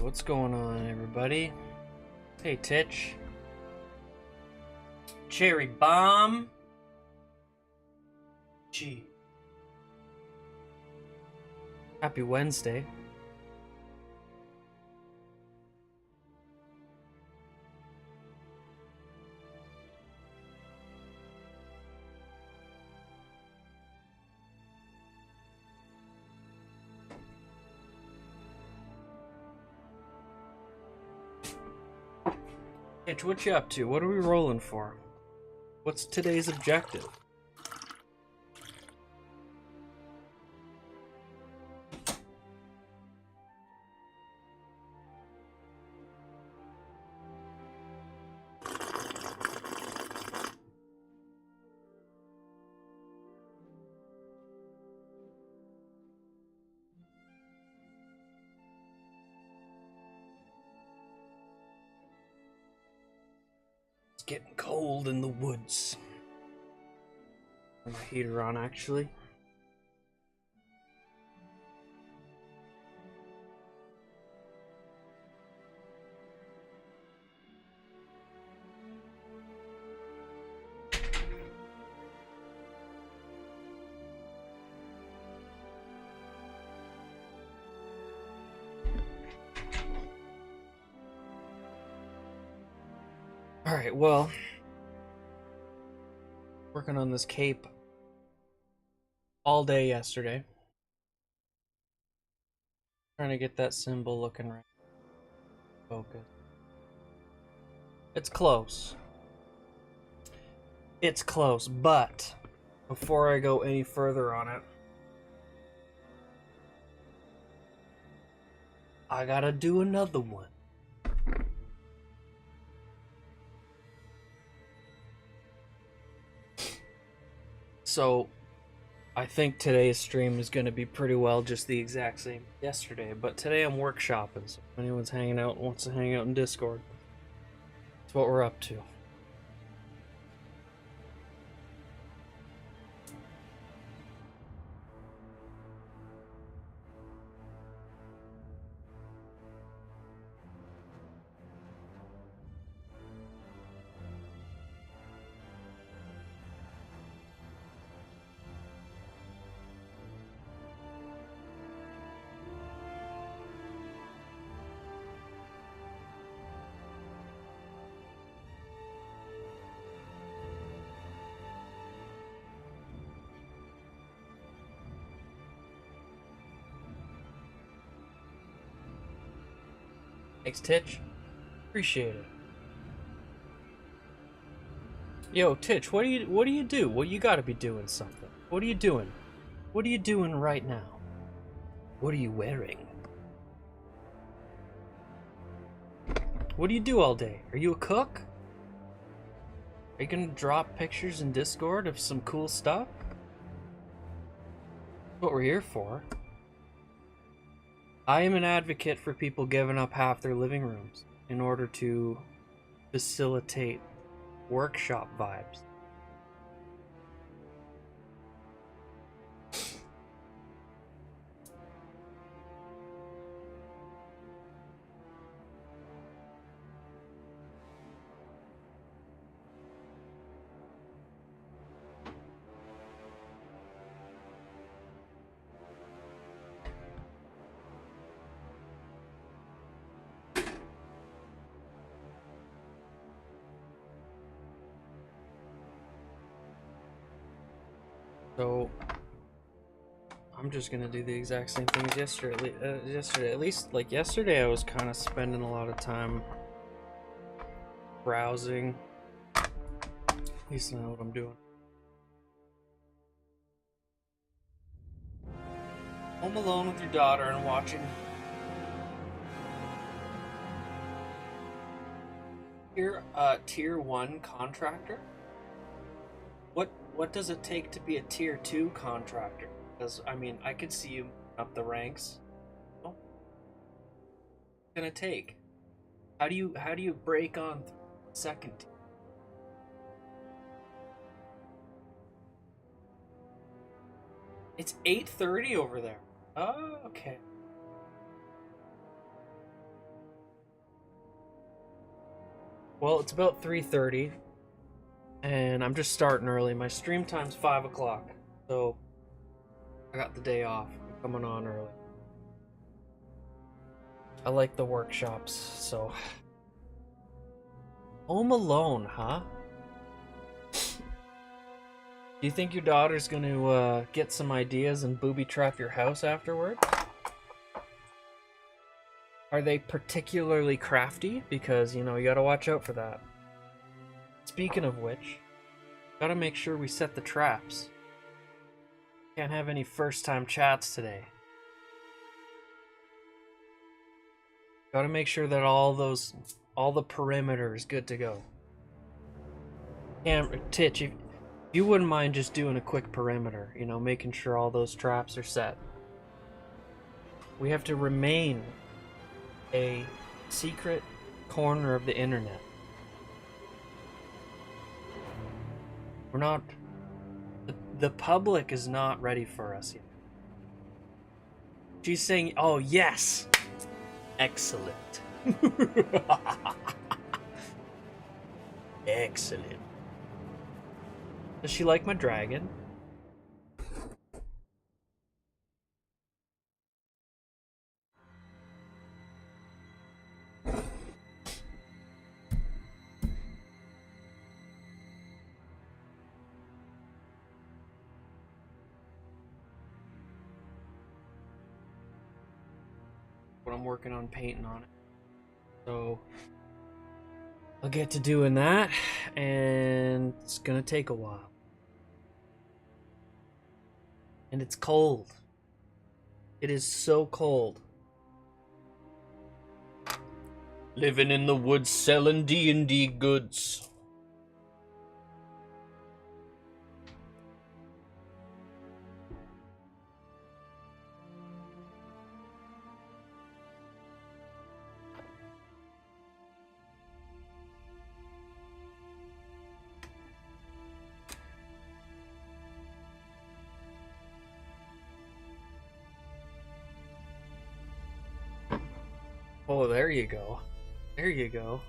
What's going on, everybody? Hey, Titch. Cherry Bomb. Gee. Happy Wednesday. Titch, what you up to? What are we rolling for? What's today's objective? It's getting cold in the woods. Turn my heater on, actually. Alright, well, working on this cape all day yesterday. Trying to get that symbol looking right. Focus. It's close. It's close, but before I go any further on it, I gotta do another one. So, I think today's stream is going to be pretty well just the exact same yesterday, but today I'm workshopping, so if anyone's hanging out and wants to hang out in Discord, that's what we're up to. Thanks, Titch. Appreciate it. Yo, Titch, what do you do? Well, you gotta be doing something. What are you doing? What are you doing right now? What are you wearing? What do you do all day? Are you a cook? Are you gonna drop pictures in Discord of some cool stuff? That's what we're here for. I am an advocate for people giving up half their living rooms in order to facilitate workshop vibes. So I'm just gonna do the exact same thing as yesterday. At least, like yesterday, I was kind of spending a lot of time browsing. At least I know what I'm doing. Home alone with your daughter and watching tier 1 contractor. What does it take to be a tier 2 contractor? Because I mean, I could see you up the ranks. Oh, it's gonna take. How do you break on second tier? It's 8:30 over there. Oh, okay. Well, it's about 3:30, and I'm just starting early. My stream time's 5 o'clock, so I got the day off. I'm coming on early. I like the workshops, so... Home Alone, huh? Do you think your daughter's gonna get some ideas and booby trap your house afterward? Are they particularly crafty? Because, you know, you gotta watch out for that. Speaking of which, gotta make sure we set the traps. Can't have any first-time chats today. Gotta make sure that all the perimeter is good to go. Titch, if you wouldn't mind just doing a quick perimeter, you know, making sure all those traps are set. We have to remain a secret corner of the internet. We're not... The public is not ready for us yet. She's saying, oh yes! Excellent. Excellent. Does she like my dragon? But I'm working on painting on it. So I'll get to doing that, and it's gonna take a while. And it's cold. It is so cold. Living in the woods selling D&D goods. Oh, there you go. There you go.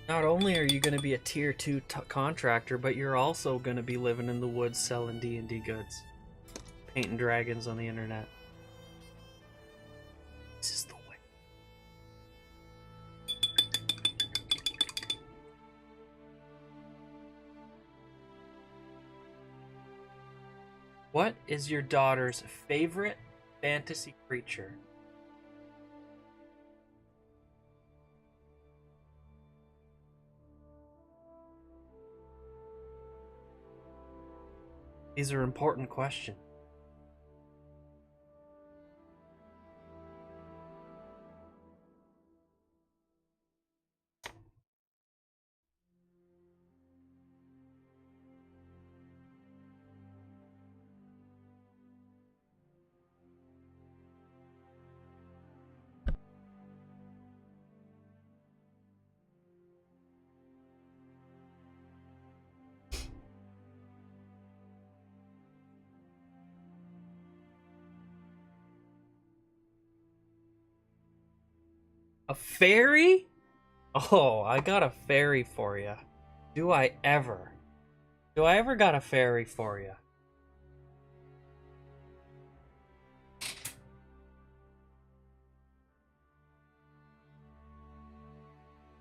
Not only are you going to be a tier 2 contractor, but you're also going to be living in the woods selling D&D goods. Painting dragons on the internet. This is the way. What is your daughter's favorite fantasy creature? These are important questions. A fairy? Oh, I got a fairy for you. Do I ever? Do I ever got a fairy for you?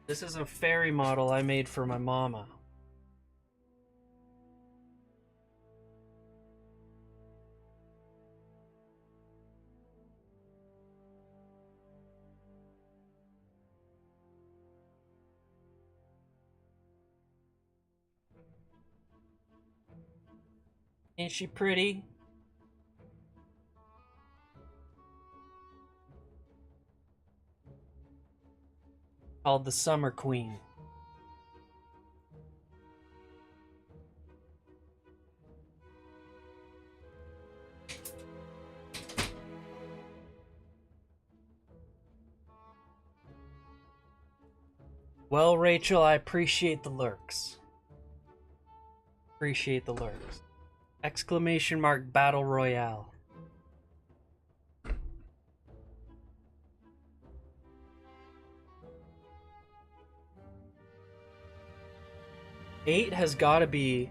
This is a fairy model I made for my mama. Ain't she pretty? Called the Summer Queen. Well, Rachel, I appreciate the lurks. Appreciate the lurks. Exclamation mark battle royale. 8 has got to be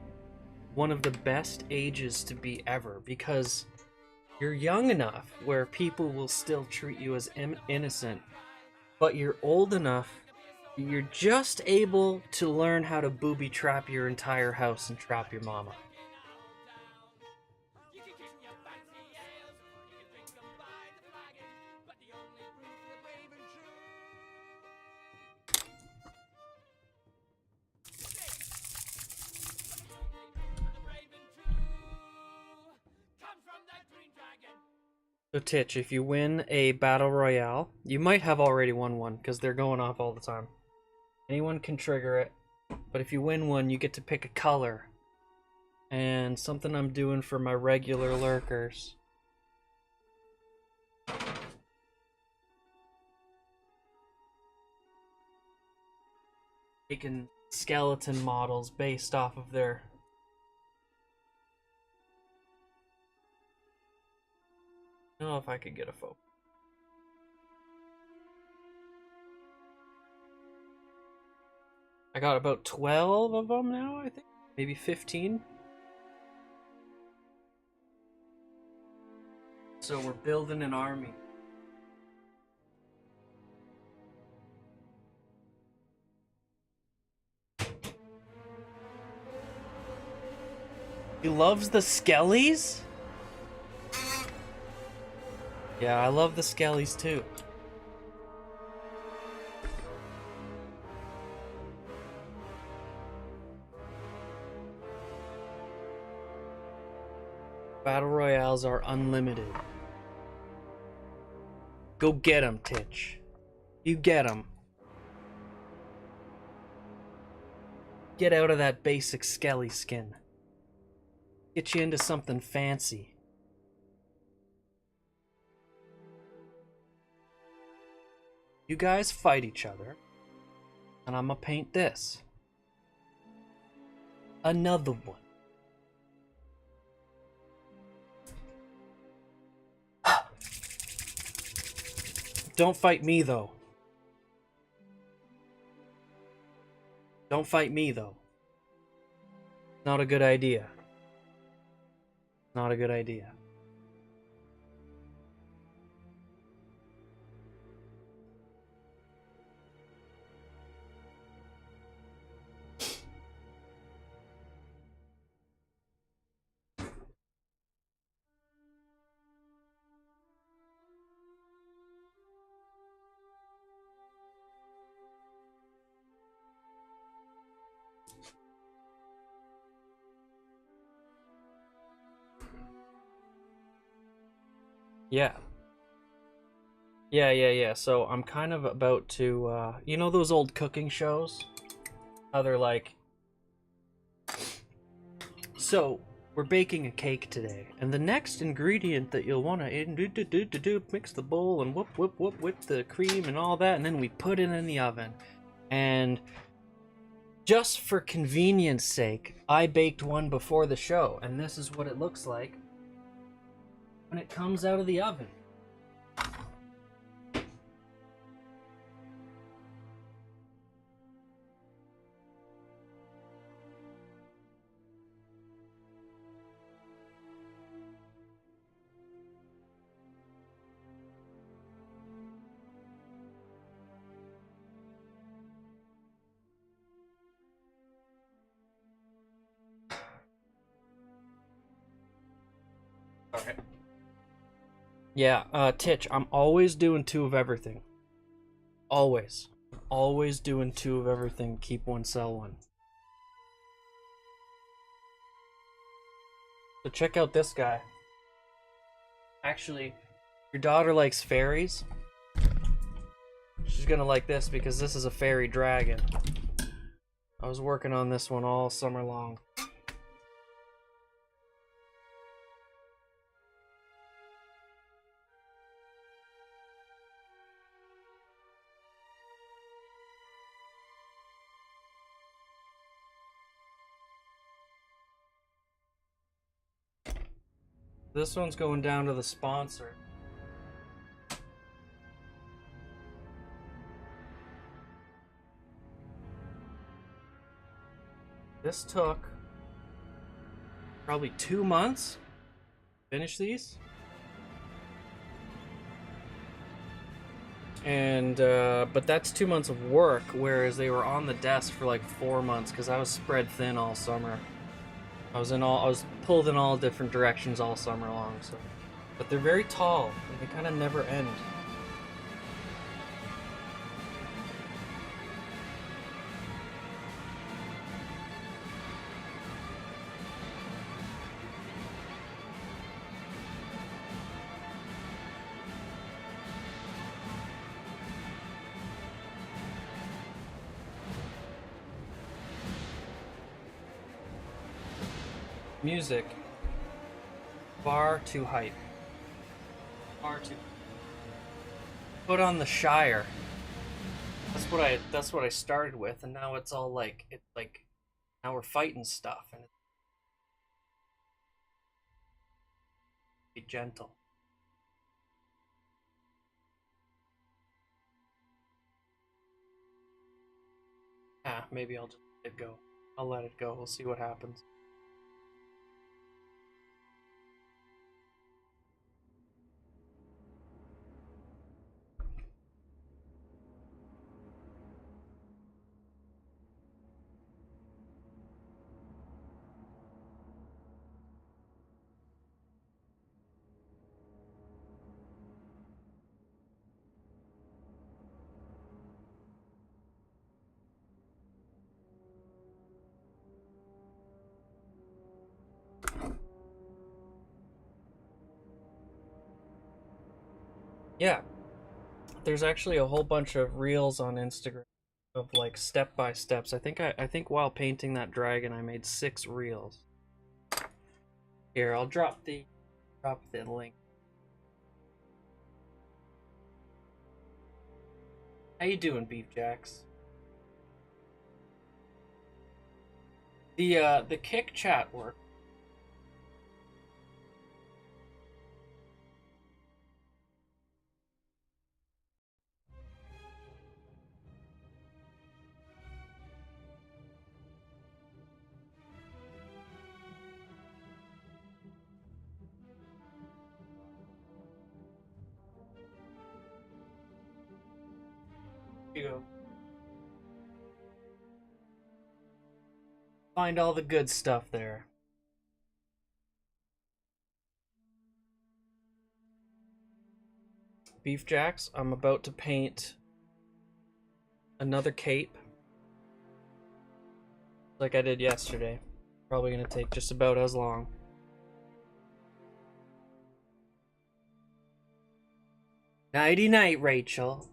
one of the best ages to be ever, because you're young enough where people will still treat you as innocent, but you're old enough you're just able to learn how to booby trap your entire house and trap your mama. So Titch, if you win a battle royale, you might have already won one because they're going off all the time. Anyone can trigger it, but if you win one, you get to pick a color. And something I'm doing for my regular lurkers. Making skeleton models based off of their... I don't know if I could get a photo. I got about 12 of them now, I think. Maybe 15. So we're building an army. He loves the skellies? Yeah, I love the skellies too. Battle royales are unlimited. Go get 'em, Titch. You get 'em. Get out of that basic skelly skin. Get you into something fancy. You guys fight each other, and I'm gonna paint this. Another one. Don't fight me, though. Don't fight me, though. Not a good idea. Not a good idea. Yeah. Yeah. So I'm kind of about to, you know those old cooking shows? How they're like... So, we're baking a cake today, and the next ingredient that you'll want to mix the bowl and whip the cream and all that, and then we put it in the oven. And just for convenience sake, I baked one before the show, and this is what it looks like when it comes out of the oven. Okay. Yeah, Titch, I'm always doing 2 of everything. Always. Always doing 2 of everything. Keep one, sell one. So check out this guy. Actually, your daughter likes fairies. She's gonna like this because this is a fairy dragon. I was working on this one all summer long. This one's going down to the sponsor. This took probably 2 months to finish these. And but that's 2 months of work, whereas they were on the desk for like 4 months because I was spread thin all summer. I was pulled in all different directions all summer long. So, but they're very tall and they kind of never end. Music, far too hype. Far too. Put on the Shire. That's what I started with, and now it's all like it's like now we're fighting stuff, and it's be gentle. Ah, maybe I'll just let it go. I'll let it go. We'll see what happens. Yeah, there's actually a whole bunch of reels on Instagram of like step by steps. I think while painting that dragon, I made 6 reels. Here, I'll drop the link. How you doing, Beef Jacks? The kick chat work. Here you go. Find all the good stuff there. Beef Jacks, I'm about to paint another cape like I did yesterday. Probably gonna take just about as long. Nighty night, Rachel.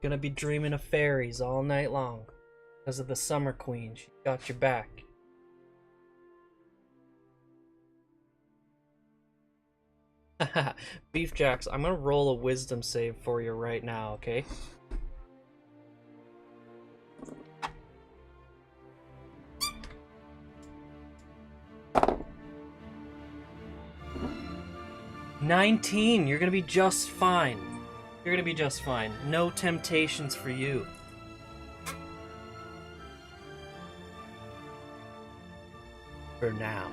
Gonna be dreaming of fairies all night long. Because of the Summer Queen. She got your back. Beef Jacks, I'm gonna roll a wisdom save for you right now, okay? "19, you're gonna be just fine. You're gonna be just fine. No temptations for you." For now.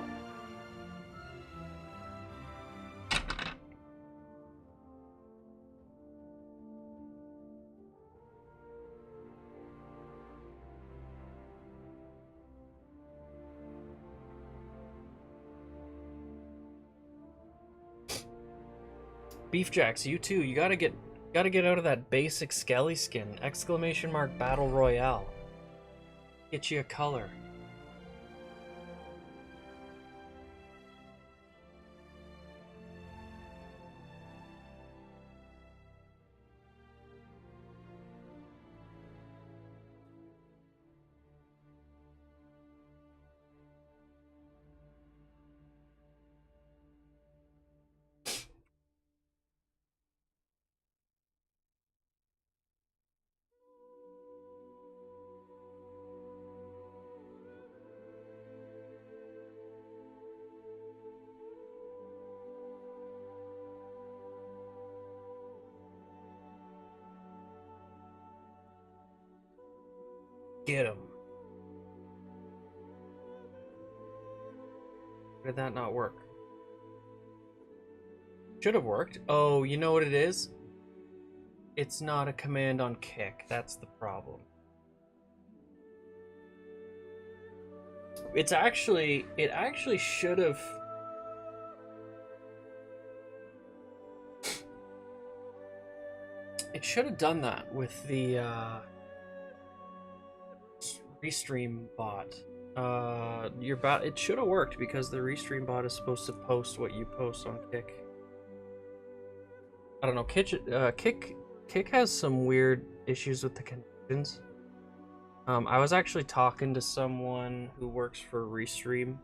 Beef Jacks, you too. You gotta get out of that basic skelly skin. Exclamation mark battle royale. Get you a color. Get him. Why did that not work? Should have worked. Oh, you know what it is? It's not a command on kick. That's the problem. It actually should have. It should have done that with the restream bot. It should have worked because the restream bot is supposed to post what you post on Kick. I don't know. Kick has some weird issues with the connections. I was actually talking to someone who works for Restream.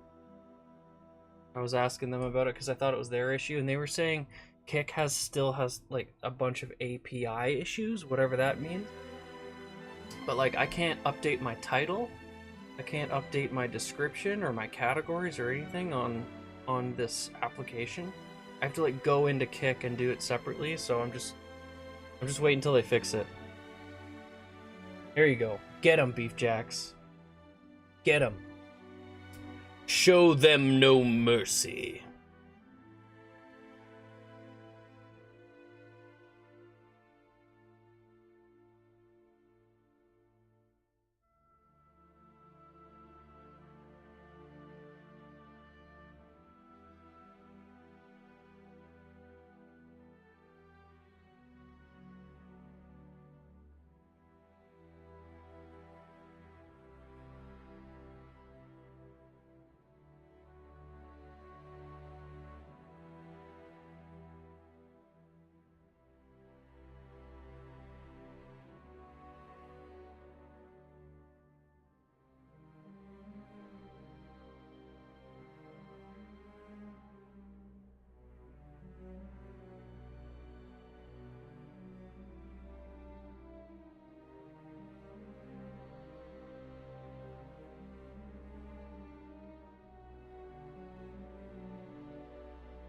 I was asking them about it because I thought it was their issue, and they were saying Kick still has like a bunch of API issues, whatever that means. But like, I can't update my title, I can't update my description or my categories or anything on this application. I have to like go into Kick and do it separately. So I'm just waiting until they fix it. There you go. Get 'em, Beef Jacks. Get 'em. Show them no mercy.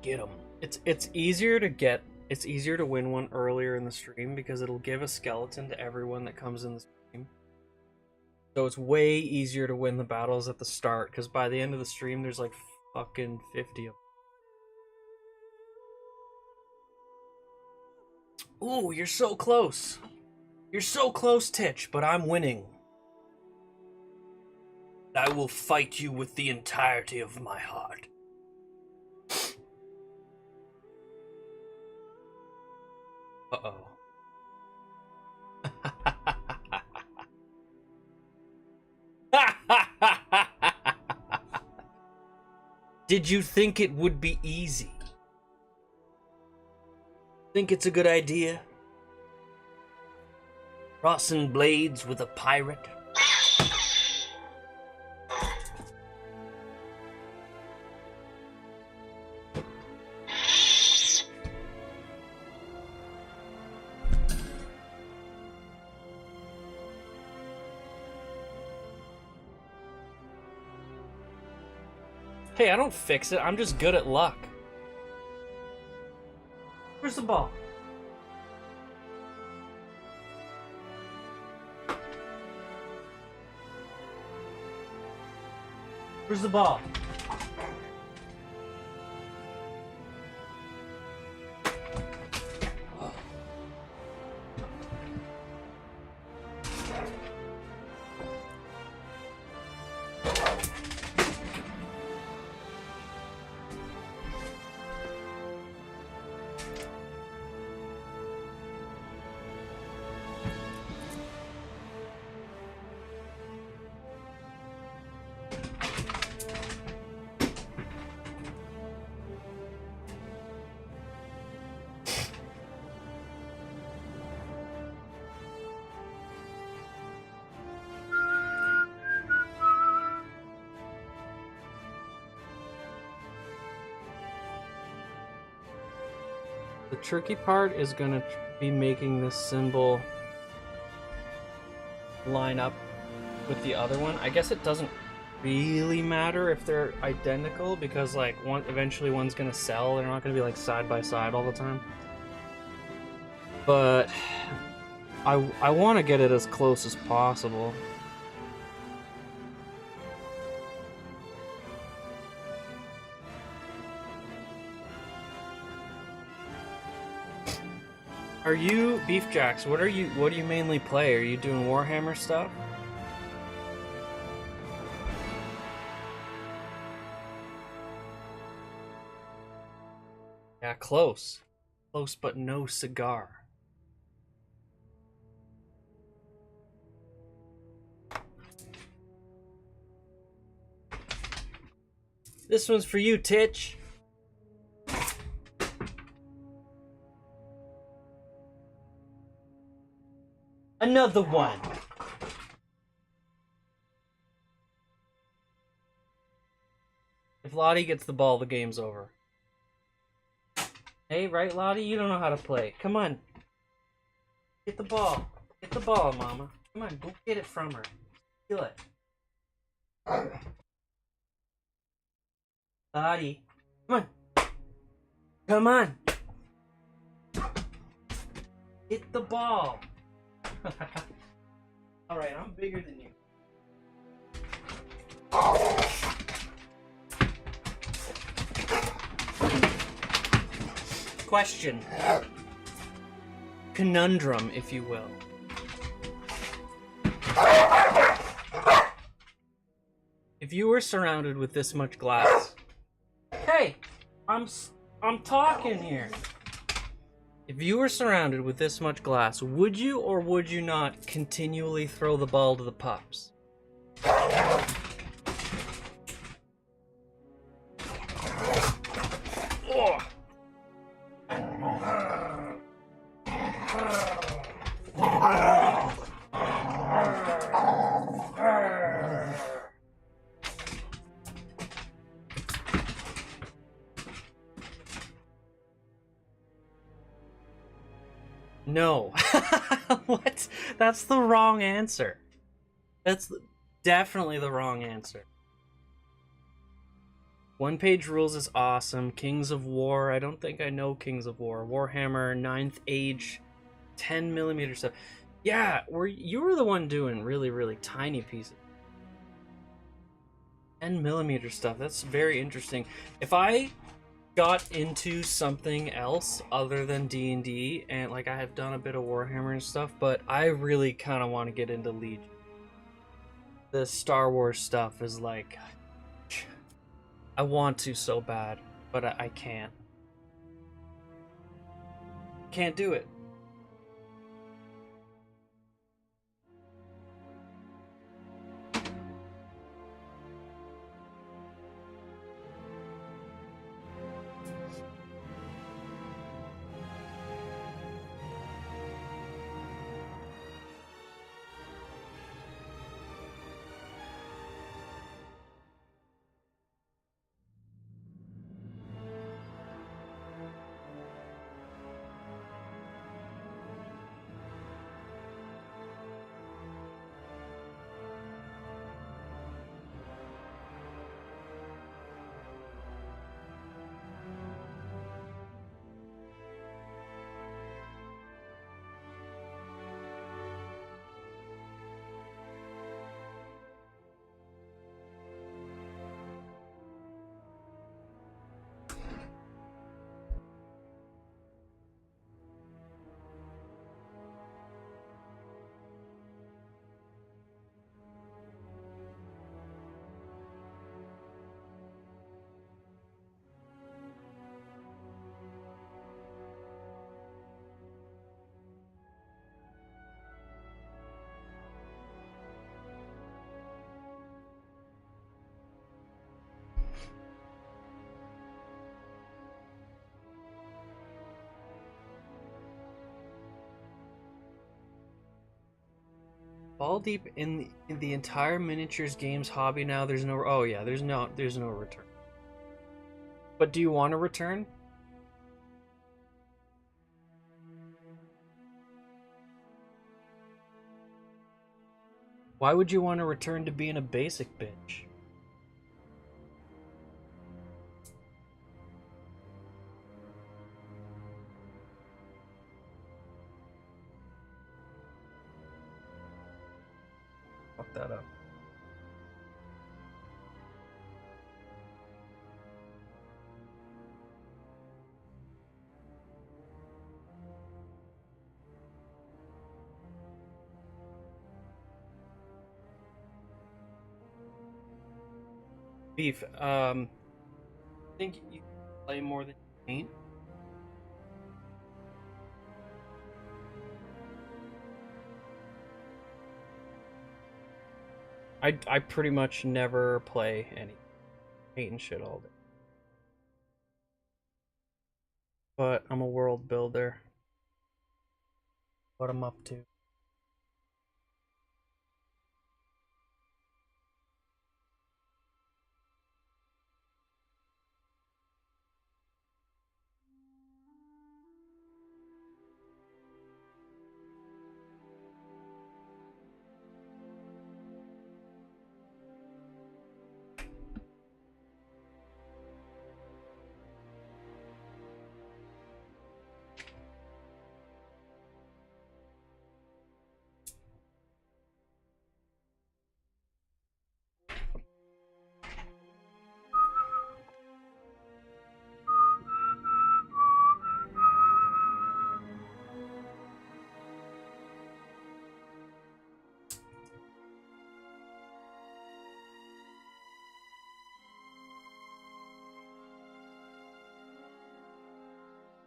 Get them. It's easier to win one earlier in the stream because it'll give a skeleton to everyone that comes in the stream. So it's way easier to win the battles at the start because by the end of the stream there's like fucking 50 of them. Ooh, you're so close. You're so close, Titch, but I'm winning. I will fight you with the entirety of my heart. Uh-oh. Did you think it would be easy? Think it's a good idea? Crossing blades with a pirate? Hey, I don't fix it. I'm just good at luck. Where's the ball? Where's the ball? The tricky part is going to be making this symbol line up with the other one. I guess it doesn't really matter if they're identical because like eventually one's going to sell. They're not going to be like side by side all the time. But I want to get it as close as possible. Are you Beef Jacks? What do you mainly play? Are you doing Warhammer stuff? Yeah, close. Close but no cigar. This one's for you, Titch. Another one. If Lottie gets the ball, the game's over. Hey, right, Lottie? You don't know how to play. Come on. Get the ball. Get the ball, Mama. Come on, go get it from her. Steal it. Lottie. Come on. Come on. Get the ball. Alright, I'm bigger than you. Question. Conundrum, if you will. If you were surrounded with this much glass... Hey! I'm talking here. If you were surrounded with this much glass, would you or would you not continually throw the ball to the pups? Oh. No. What? That's the wrong answer. That's definitely the wrong answer. One Page Rules is awesome. Kings of War, I don't think I know Kings of War. Warhammer, 9th Age, 10mm stuff. Yeah, you were the one doing really, really tiny pieces. 10mm stuff, that's very interesting. If I got into something else other than D&D, and like I have done a bit of Warhammer and stuff, but I really kind of want to get into Legion. The Star Wars stuff is like, I want to so bad, but I can't. Can't do it. Ball deep in the entire miniatures games hobby now. There's no. Oh yeah, there's no return. But do you want to return? Why would you want to return to being a basic bitch? Fuck that up. Beef, I think you play more than you paint. I pretty much never play any paint and shit all day. But I'm a world builder. What I'm up to.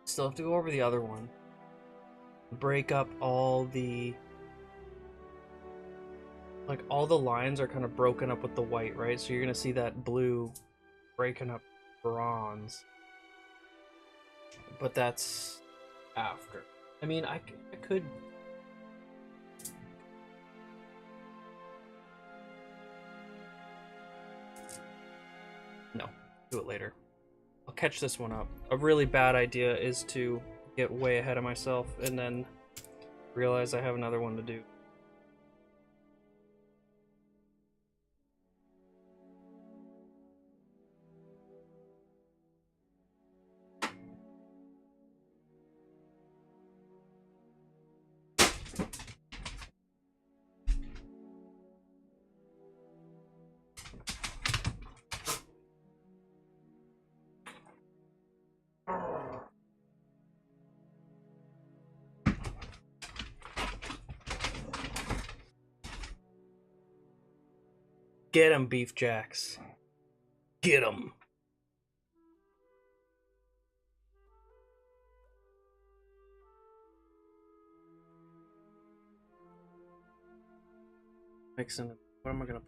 Still have to go over the other one. Break up all the... Like, all the lines are kind of broken up with the white, right? So you're gonna see that blue breaking up bronze. But that's after. I mean, I could... No, do it later. I'll catch this one up. A really bad idea is to get way ahead of myself and then realize I have another one to do. Get him, Beef Jacks. Get him. Mixing it. What am I gonna...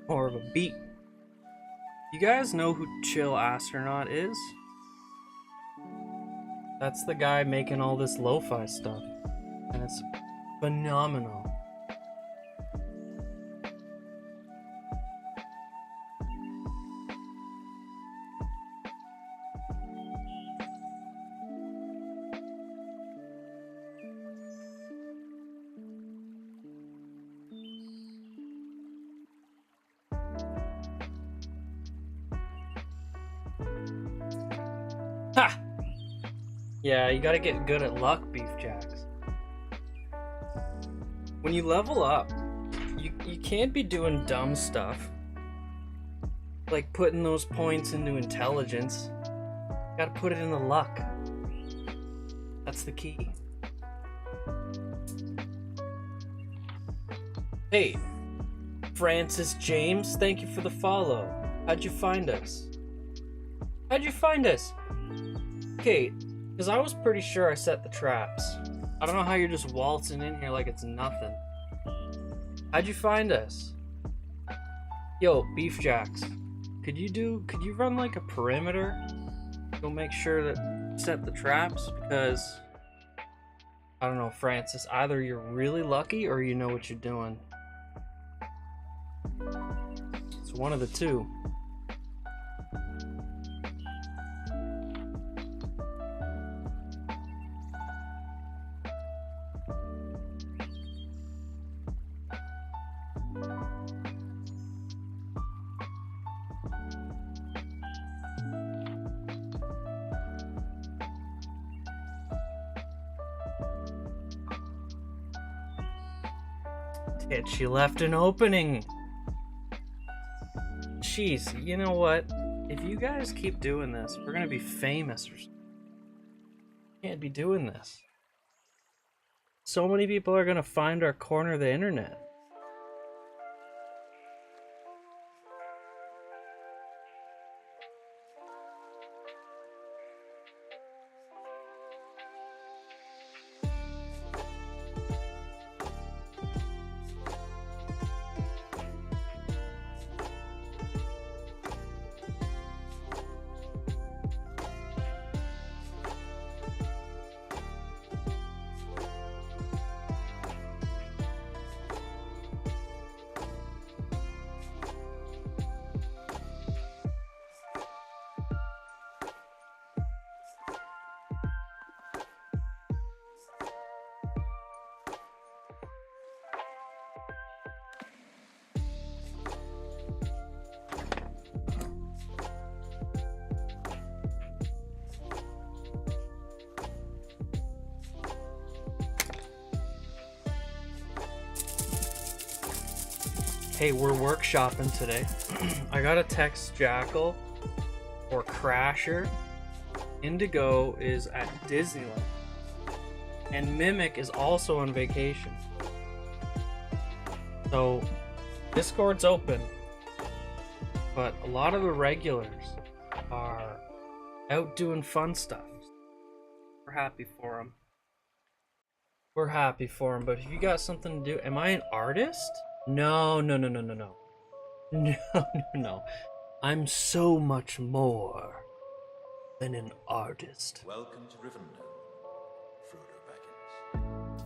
More of a beat. You guys know who Chill Astronaut is? That's the guy making all this lo-fi stuff. And it's phenomenal. Ha! Yeah, you gotta get good at luck, Beef Jacks. When you level up, you can't be doing dumb stuff. Like putting those points into intelligence. You gotta put it in the luck. That's the key. Hey, Francis James, thank you for the follow. How'd you find us? How'd you find us? Okay, because I was pretty sure I set the traps. I don't know how you're just waltzing in here like it's nothing. How'd you find us? Yo, Beef Jacks, could you run like a perimeter? Go make sure that set the traps, because I don't know, Francis, either you're really lucky or you know what you're doing. It's one of the two. She left an opening. Jeez, you know what? If you guys keep doing this, we're gonna be famous or something. Can't be doing this. So many people are gonna find our corner of the internet. Hey, we're workshopping today. I gotta text Jackal or Crasher. Indigo is at Disneyland. And Mimic is also on vacation. So, Discord's open. But a lot of the regulars are out doing fun stuff. We're happy for them. We're happy for them, but if you got something to do... Am I an artist? No. No. I'm so much more than an artist. Welcome to Rivendell, Frodo Baggins.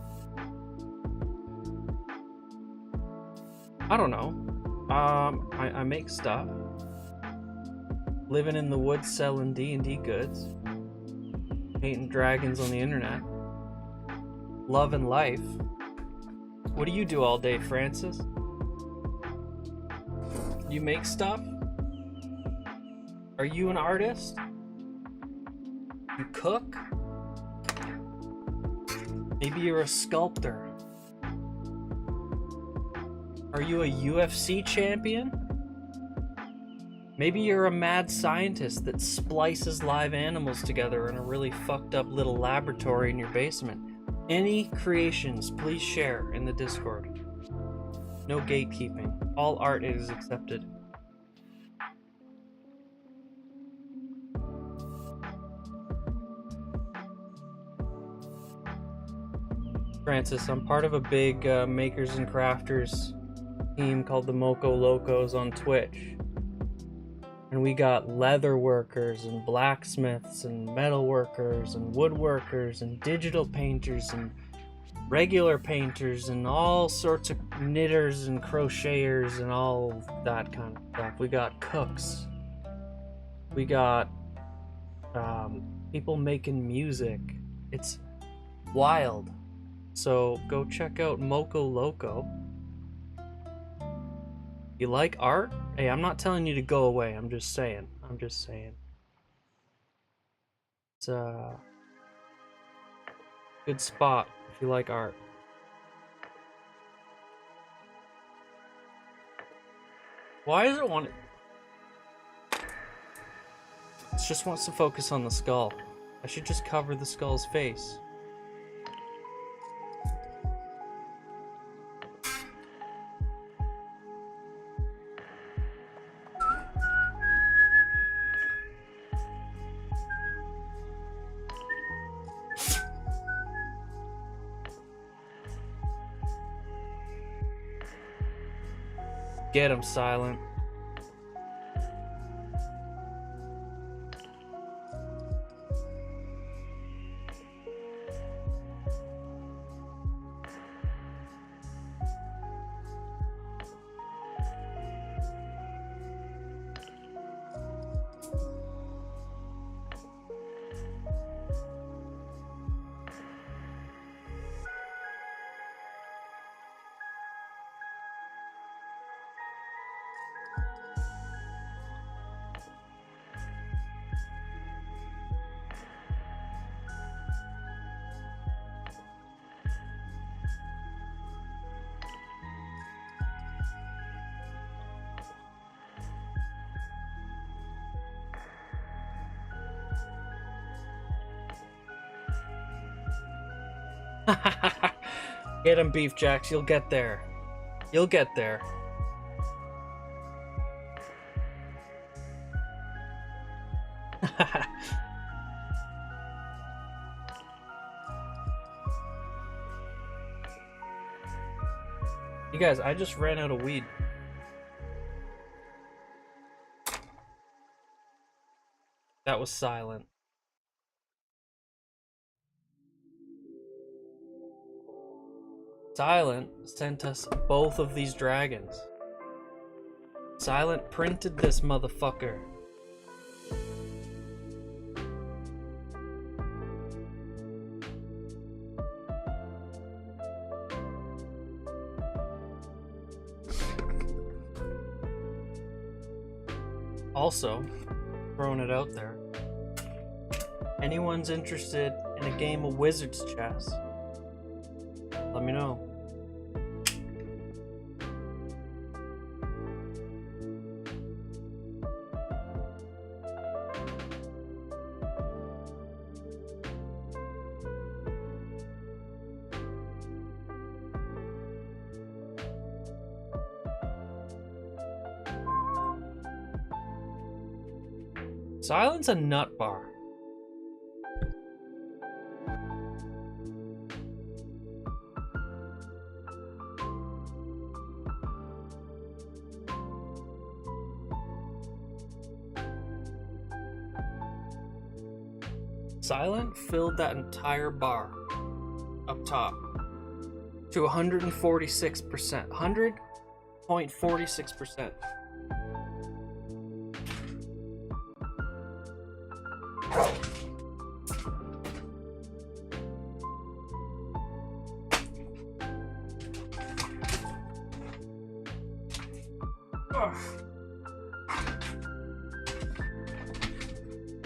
I don't know. I make stuff. Living in the woods selling D&D goods. Painting dragons on the internet. Loving life. What do you do all day, Francis? You make stuff? Are you an artist? You cook? Maybe you're a sculptor. Are you a UFC champion? Maybe you're a mad scientist that splices live animals together in a really fucked up little laboratory in your basement. Any creations, please share in the Discord. No gatekeeping. All art is accepted. Francis, I'm part of a big makers and crafters team called the Moco Locos on Twitch. And we got leather workers and blacksmiths and metal workers and woodworkers and digital painters and regular painters and all sorts of knitters and crocheters and all that kind of stuff. We got cooks. We got people making music. It's wild. So go check out Moco Loco. You like art? Hey, I'm not telling you to go away. I'm just saying. It's a good spot if you like art. Why does it want it? It just wants to focus on the skull. I should just cover the skull's face. Get him, Silent. Get him, Beef Jacks. You'll get there. You'll get there. You guys, I just ran out of weed. That was silent. Silent sent us both of these dragons. Silent printed this motherfucker. Also, throwing it out there. Anyone's interested in a game of Wizard's Chess? Let me know. Silence a nut bar. Silent filled that entire bar up top to 146%. 100.46%.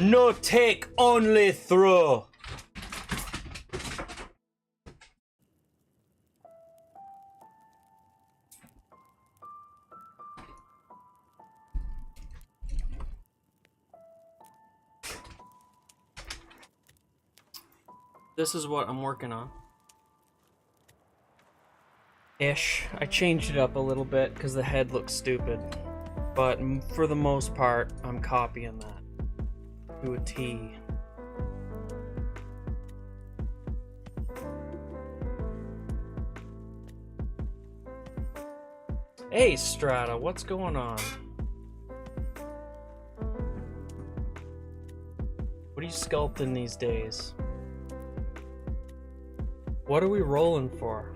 No take, only throw. This is what I'm working on. Ish. I changed it up a little bit because the head looks stupid. But for the most part, I'm copying that to a T. Hey Strata, what's going on? What are you sculpting these days? What are we rolling for?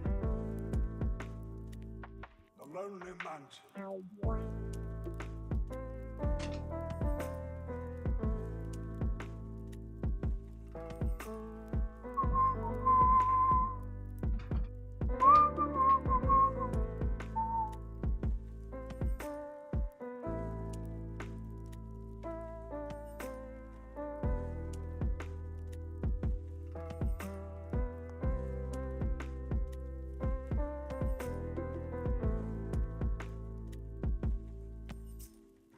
The Lonely Mountain.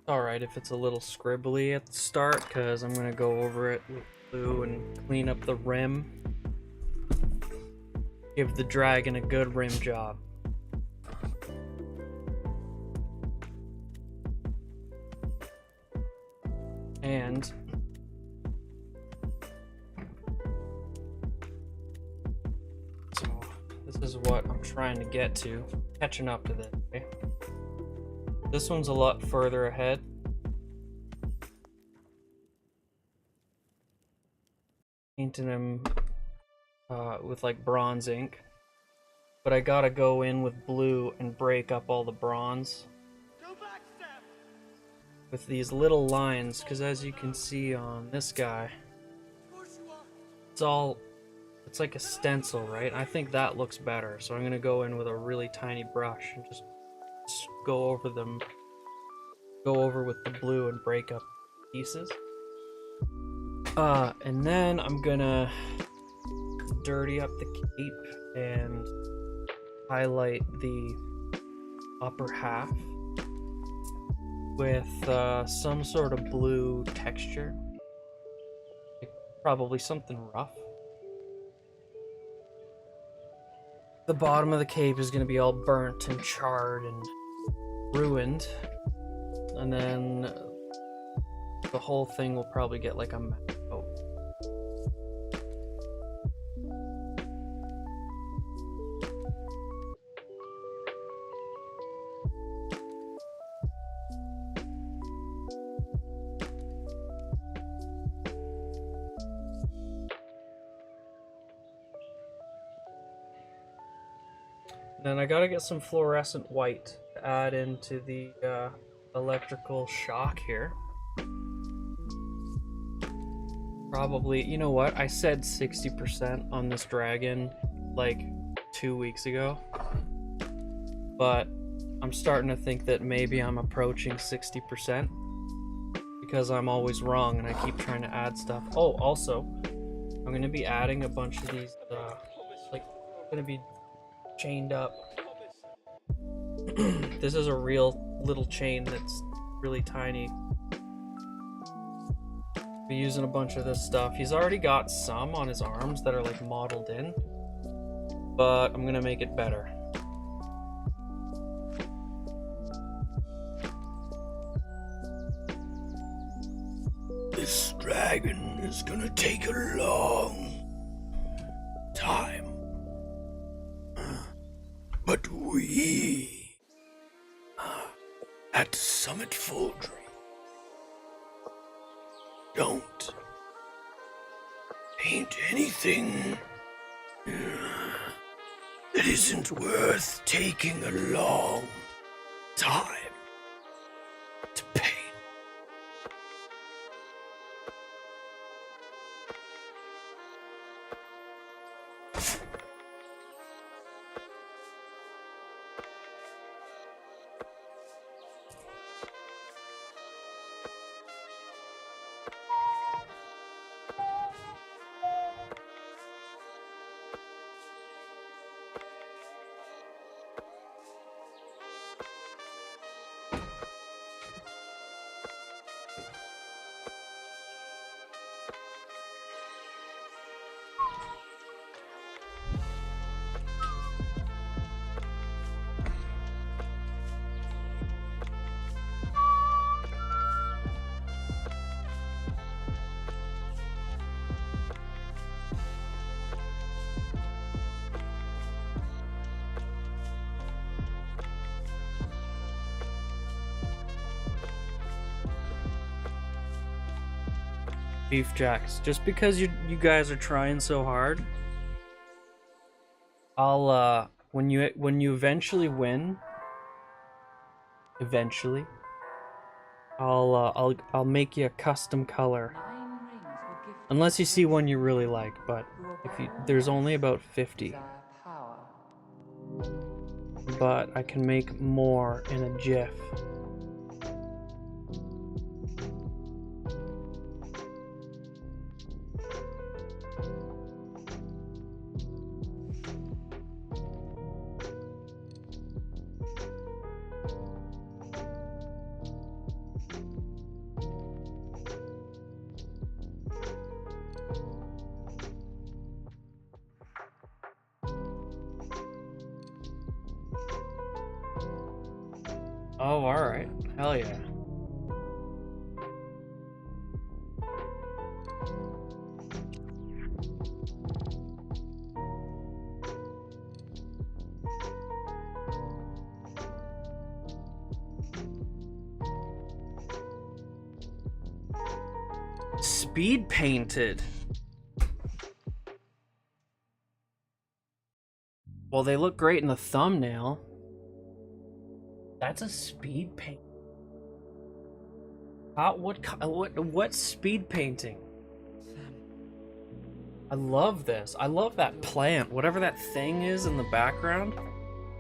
Alright, if it's a little scribbly at the start, because I'm going to go over it with blue and clean up the rim. Give the dragon a good rim job. And so this is what I'm trying to get to, catching up to this, okay? This one's a lot further ahead. Painting him with like bronze ink. But I gotta go in with blue and break up all the bronze with these little lines, because as you can see on this guy, it's like a stencil, right? I think that looks better, so I'm gonna go in with a really tiny brush and just go over with the blue and break up pieces. And then I'm gonna dirty up the cape and highlight the upper half with some sort of blue texture. Probably something rough. the bottom of the cave is going to be all burnt and charred and ruined. And then the whole thing will probably get like a matte coat. Then I gotta get some fluorescent white to add into the electrical shock here. Probably, you know what? I said 60% on this dragon like 2 weeks ago. But I'm starting to think that maybe I'm approaching 60% because I'm always wrong and I keep trying to add stuff. Oh, also, I'm going to be adding a bunch of these, like, going to be chained up. This is a real little chain that's really tiny. Be using a bunch of this stuff. He's already got some on his arms that are like modeled in, but I'm gonna make it better. This dragon is gonna take a long time. But we at Summit Foldry don't paint anything that isn't worth taking a long time to paint. Beef Jacks, just because you guys are trying so hard, I'll when you eventually win, I'll make you a custom color. Unless you see one you really like, but there's only about 50. But I can make more in a jiff. Oh, alright. Hell yeah. Speed painted. Well, they look great in the thumbnail. That's a speed paint. What speed painting? I love this. I love that plant, whatever that thing is in the background.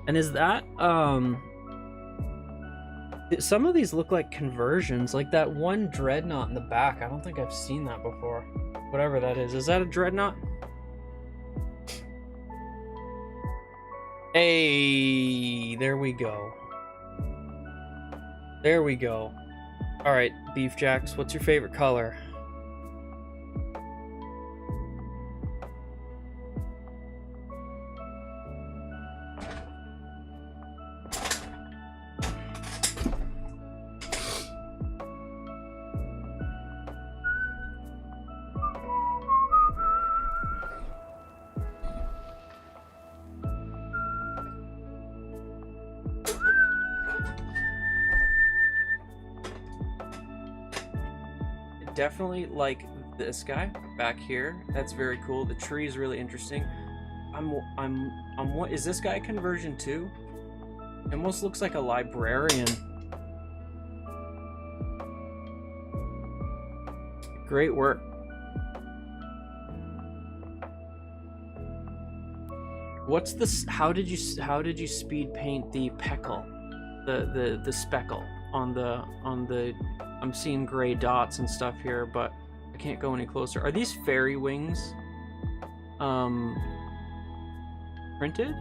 And is that some of these look like conversions, like that one dreadnought in the back. I don't think I've seen that before. Whatever that is. Is that a dreadnought? Hey, there we go. There we go. Alright, Beef Jacks, what's your favorite color? definitely like this guy back here. That's very cool. The tree is really interesting. What is this guy conversion too? It almost looks like a librarian. Great work. What's this? How did you speed paint the peckle, the speckle on the? I'm seeing gray dots and stuff here, but I can't go any closer. Are these fairy wings? Printed?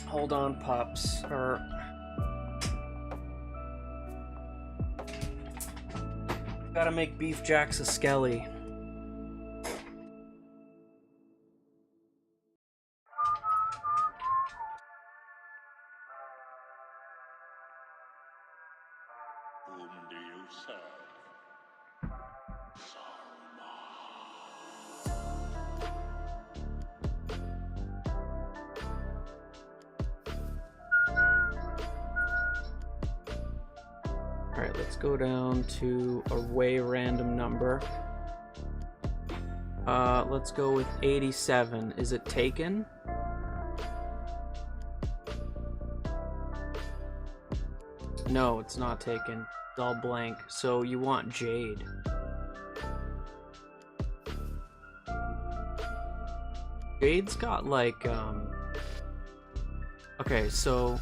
Hold on, pups. Or gotta make Beef Jacks a skelly. Whom do you serve? Alright, let's go down to a way random number. Let's go with 87. Is it taken? No, it's not taken. It's all blank. So you want Jade. Jade's got like, okay, so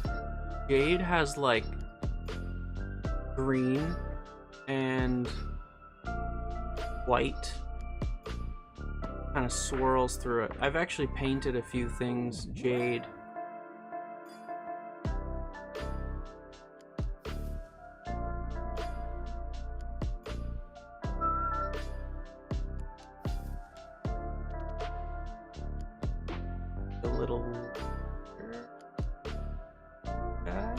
Jade has like green and white, kind of swirls through it. I've actually painted a few things Jade. The little guy.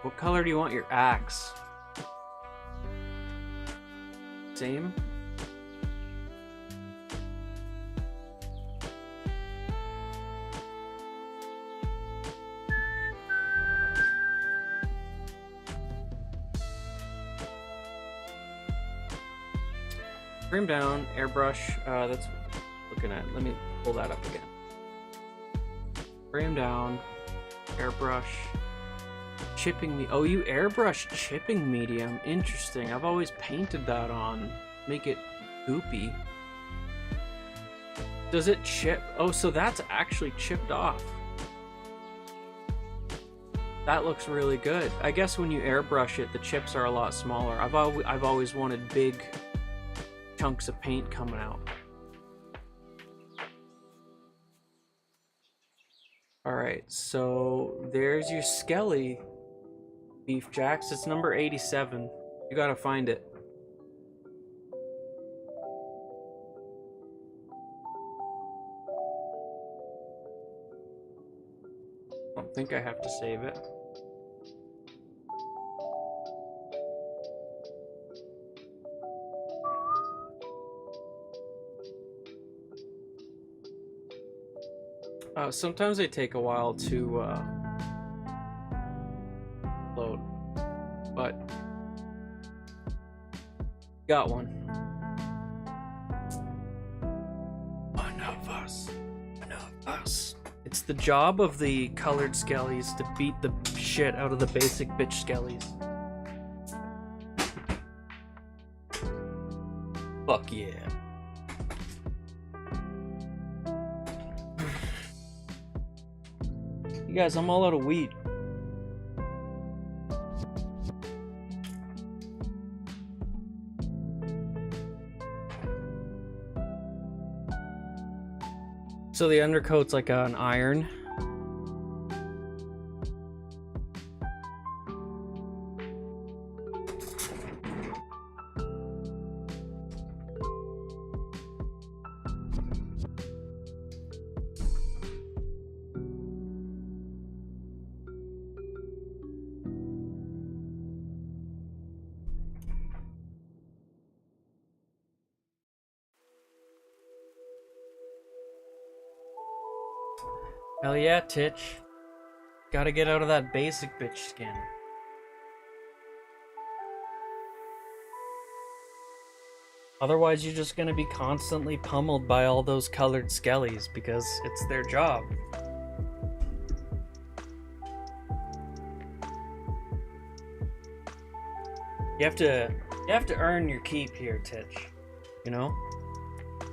What color do you want your axe? Same? Trim down, airbrush, that's looking at. Let me pull that up again. Frame down, airbrush, chipping me. Oh, you airbrush chipping medium. Interesting. I've always painted that on. Make it goopy. Does it chip? Oh, so that's actually chipped off. That looks really good. I guess when you airbrush it, the chips are a lot smaller. I've always wanted big chunks of paint coming out. Alright, so there's your skelly, Beef Jacks. It's number 87. You gotta find it. I don't think I have to save it. Sometimes they take a while to load, but got one. Enough us. Enough us. It's the job of the colored skellies to beat the shit out of the basic bitch skellies. Fuck yeah. You guys, I'm all out of weed. So the undercoat's like an iron. Hell yeah, Titch. Gotta get out of that basic bitch skin. Otherwise, you're just gonna be constantly pummeled by all those colored skellies because it's their job. You have to earn your keep here, Titch. You know?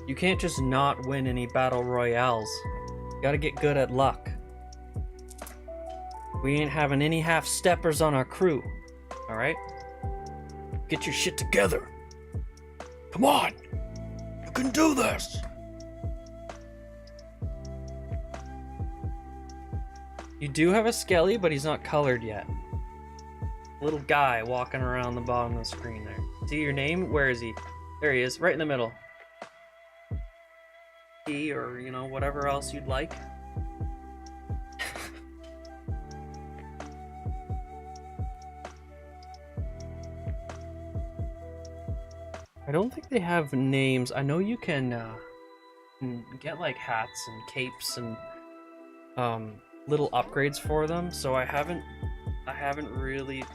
You can't just not win any battle royales. You gotta get good at luck. We ain't having any half-steppers on our crew, alright? Get your shit together. Come on! You can do this! You do have a skelly, but he's not colored yet. Little guy walking around the bottom of the screen there. See your name? Where is he? There he is, right in the middle. He, or, you know, whatever else you'd like. I don't think they have names. I know you can get like hats and capes and little upgrades for them. So I haven't really.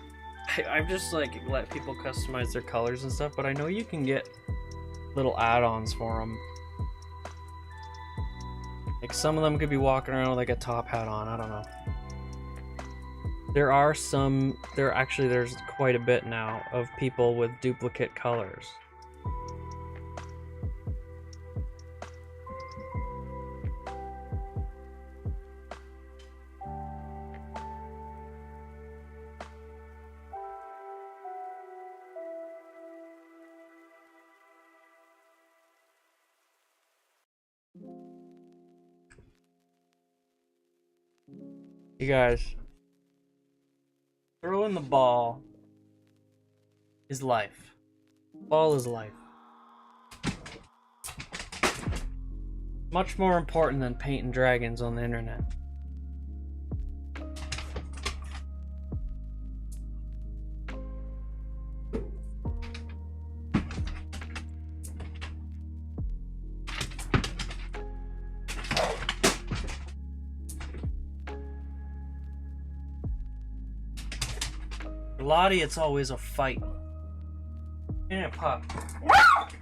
I've just like let people customize their colors and stuff. But I know you can get little add-ons for them. Like some of them could be walking around with like a top hat on. I don't know. There are some. There's quite a bit now of people with duplicate colors. You guys, throwing the ball is life. Ball is life. Much more important than painting dragons on the internet. Lottie, it's always a fight. Yeah, pup.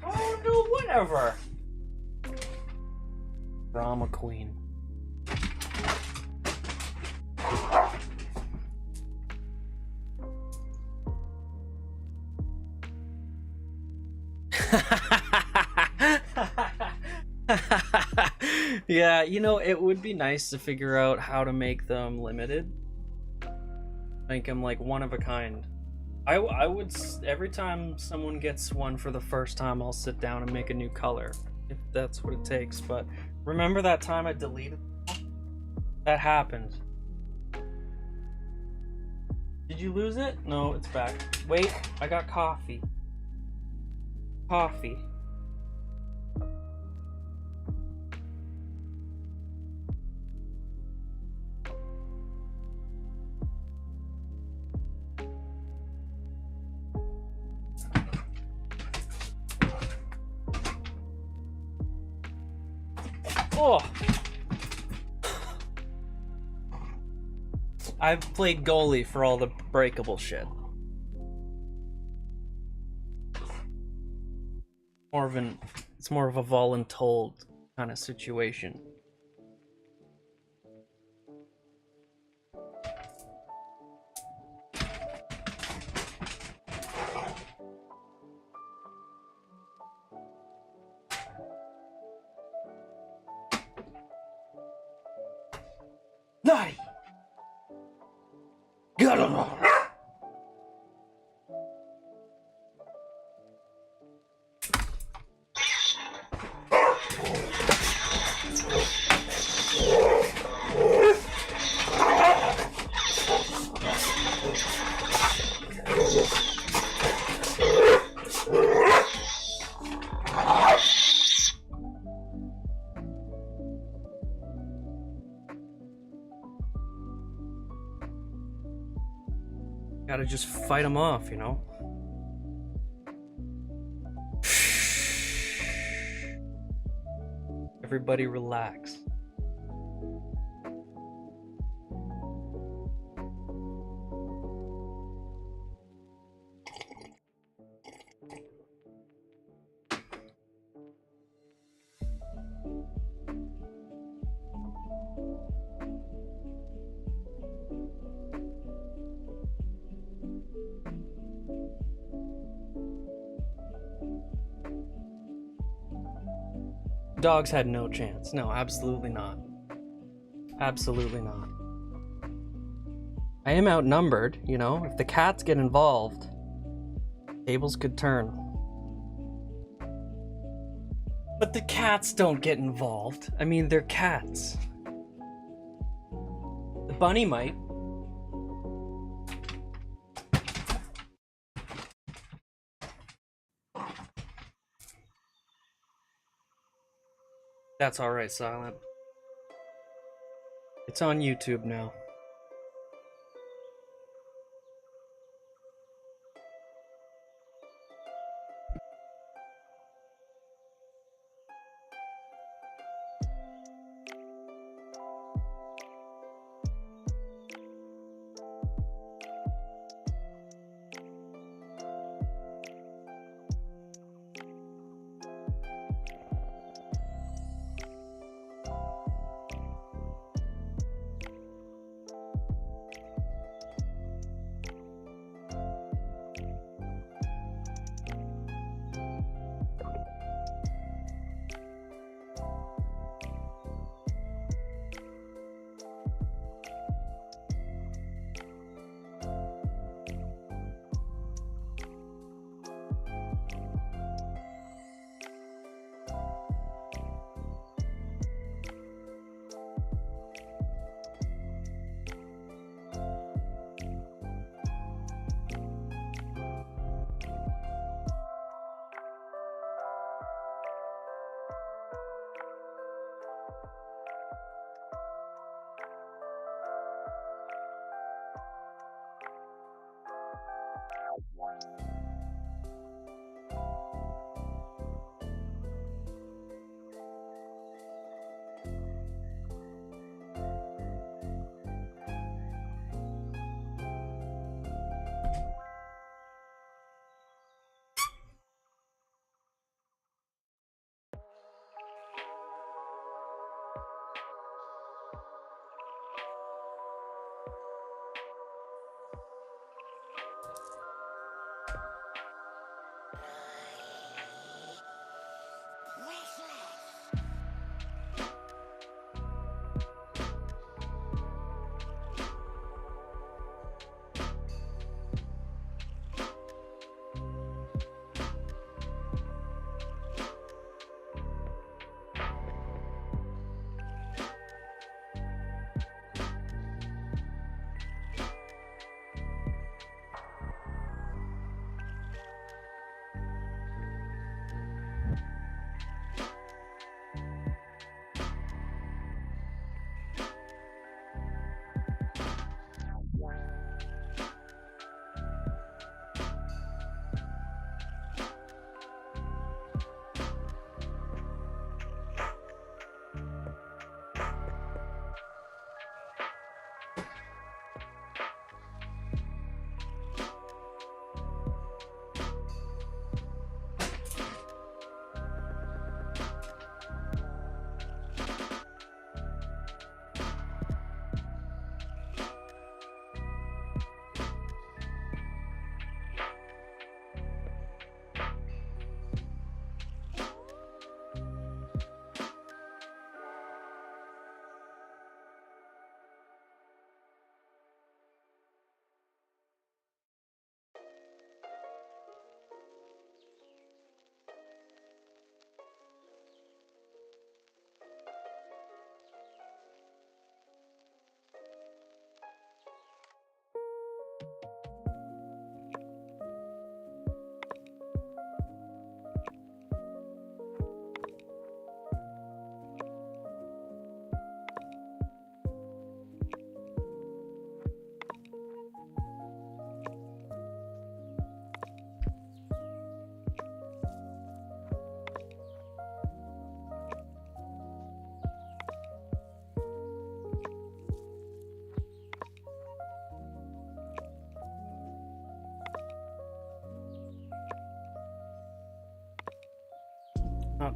Oh no, whatever. Drama queen. Yeah, you know, it would be nice to figure out how to make them limited. Make them like one of a kind. I would, every time someone gets one for the first time, I'll sit down and make a new color, if that's what it takes. But remember that time I deleted? That happened. Did you lose it? No, it's back. Wait, I got coffee. Coffee. Oh! I've played goalie for all the breakable shit. It's more of a voluntold kind of situation. Naughty! Get him! Gotta just fight them off, you know? Everybody relax. Dogs had no chance. No, absolutely not. Absolutely not. I am outnumbered, you know? If the cats get involved, tables could turn. But the cats don't get involved. I mean, they're cats. The bunny might. That's alright, Silent. It's on YouTube now.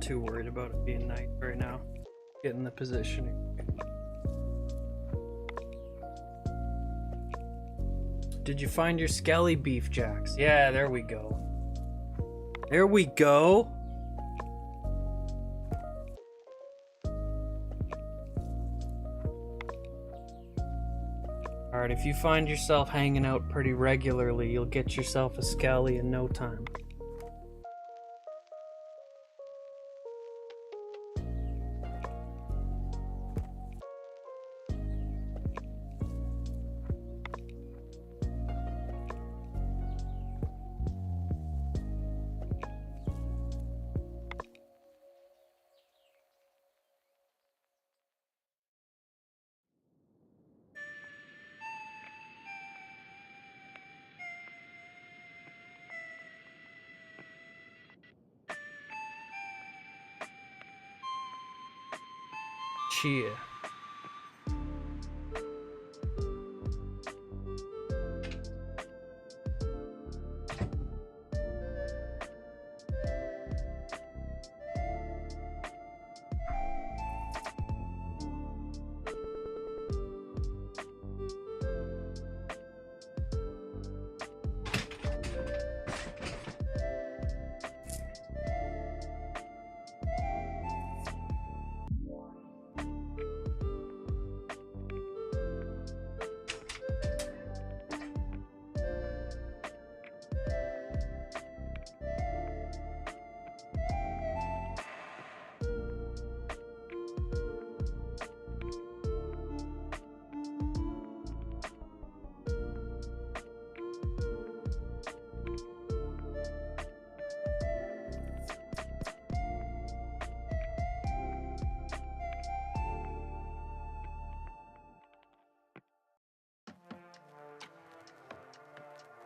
not too worried about it being night right now. Getting the positioning. Did you find your skelly beef, Jax? Yeah, there we go. There we go. Alright, if you find yourself hanging out pretty regularly, you'll get yourself a skelly in no time. Cheer.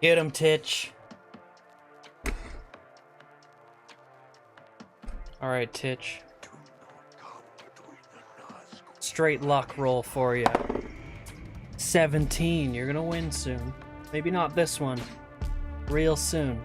Get him, Titch. Alright, Titch. Straight luck roll for you. 17. You're gonna win soon. Maybe not this one. Real soon.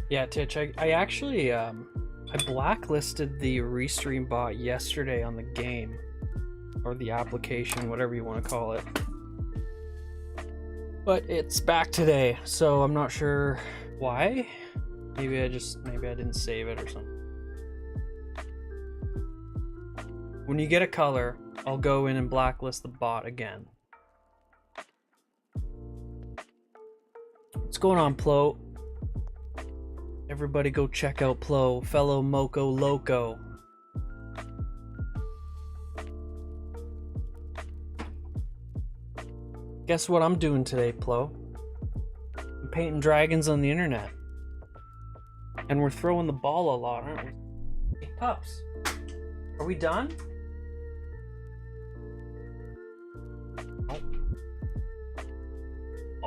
Yeah, Titch, I actually, I blacklisted the restream bot yesterday on the game. Or the application, whatever you want to call it. But it's back today, so I'm not sure why. Maybe I didn't save it or something. When you get a color, I'll go in and blacklist the bot again. What's going on, Plo? Everybody go check out Plo, fellow Moco Loco. Guess what I'm doing today, Plo? I'm painting dragons on the internet. And we're throwing the ball a lot, aren't we? Hey, pups. Are we done? Oh.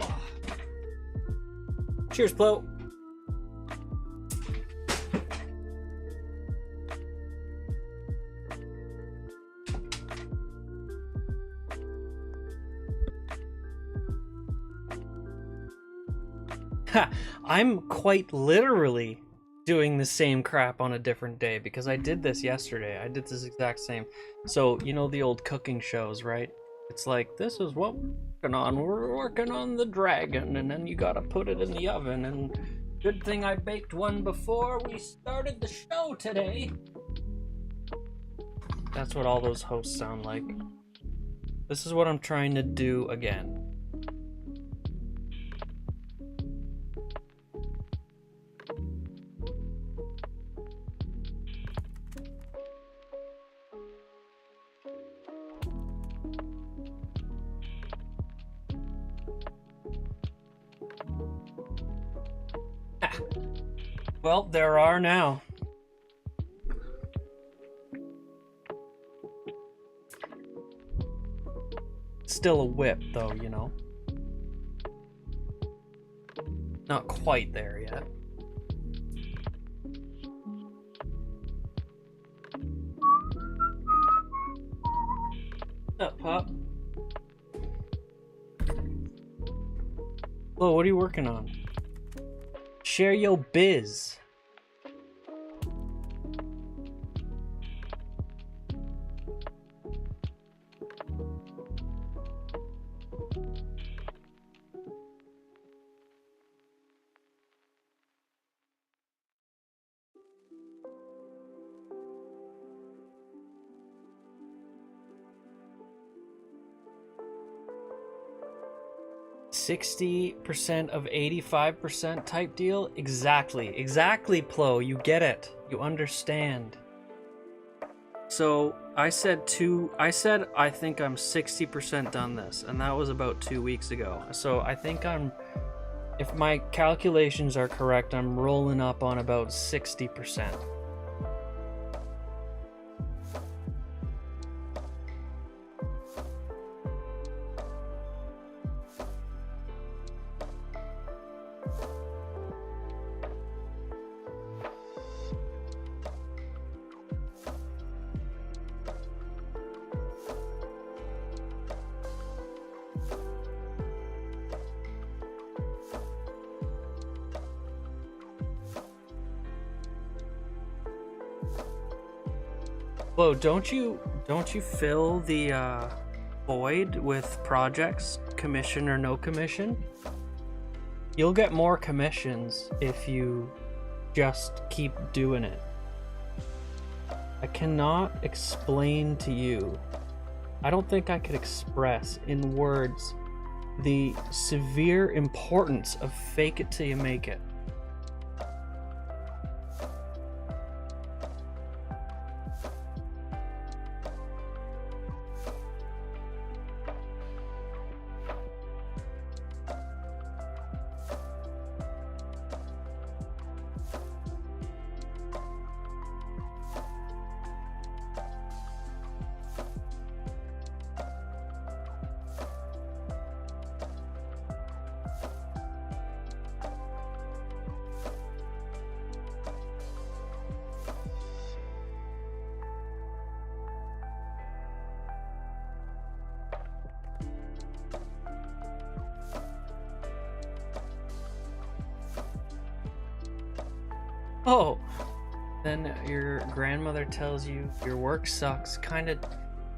Cheers, Plo. Ha! I'm quite literally doing the same crap on a different day because I did this yesterday. I did this exact same. So, you know the old cooking shows, right? It's like, this is what we're working on. We're working on the dragon, and then you gotta put it in the oven. And good thing I baked one before we started the show today. That's what all those hosts sound like. This is what I'm trying to do again. Well, there are now. Still a whip, though, you know. Not quite there yet. What's up, Pop? Whoa, what are you working on? Share your biz. %60 of 85% type deal? Exactly, Plo, you get it. You understand. So I said I think I'm 60% done this, and that was about 2 weeks ago. So I think if my calculations are correct, I'm rolling up on about 60%. Whoa, don't you fill the void with projects, commission or no commission? You'll get more commissions if you just keep doing it. I cannot explain to you. I don't think I could express in words the severe importance of fake it till you make it. Oh, then your grandmother tells you your work sucks, kind of.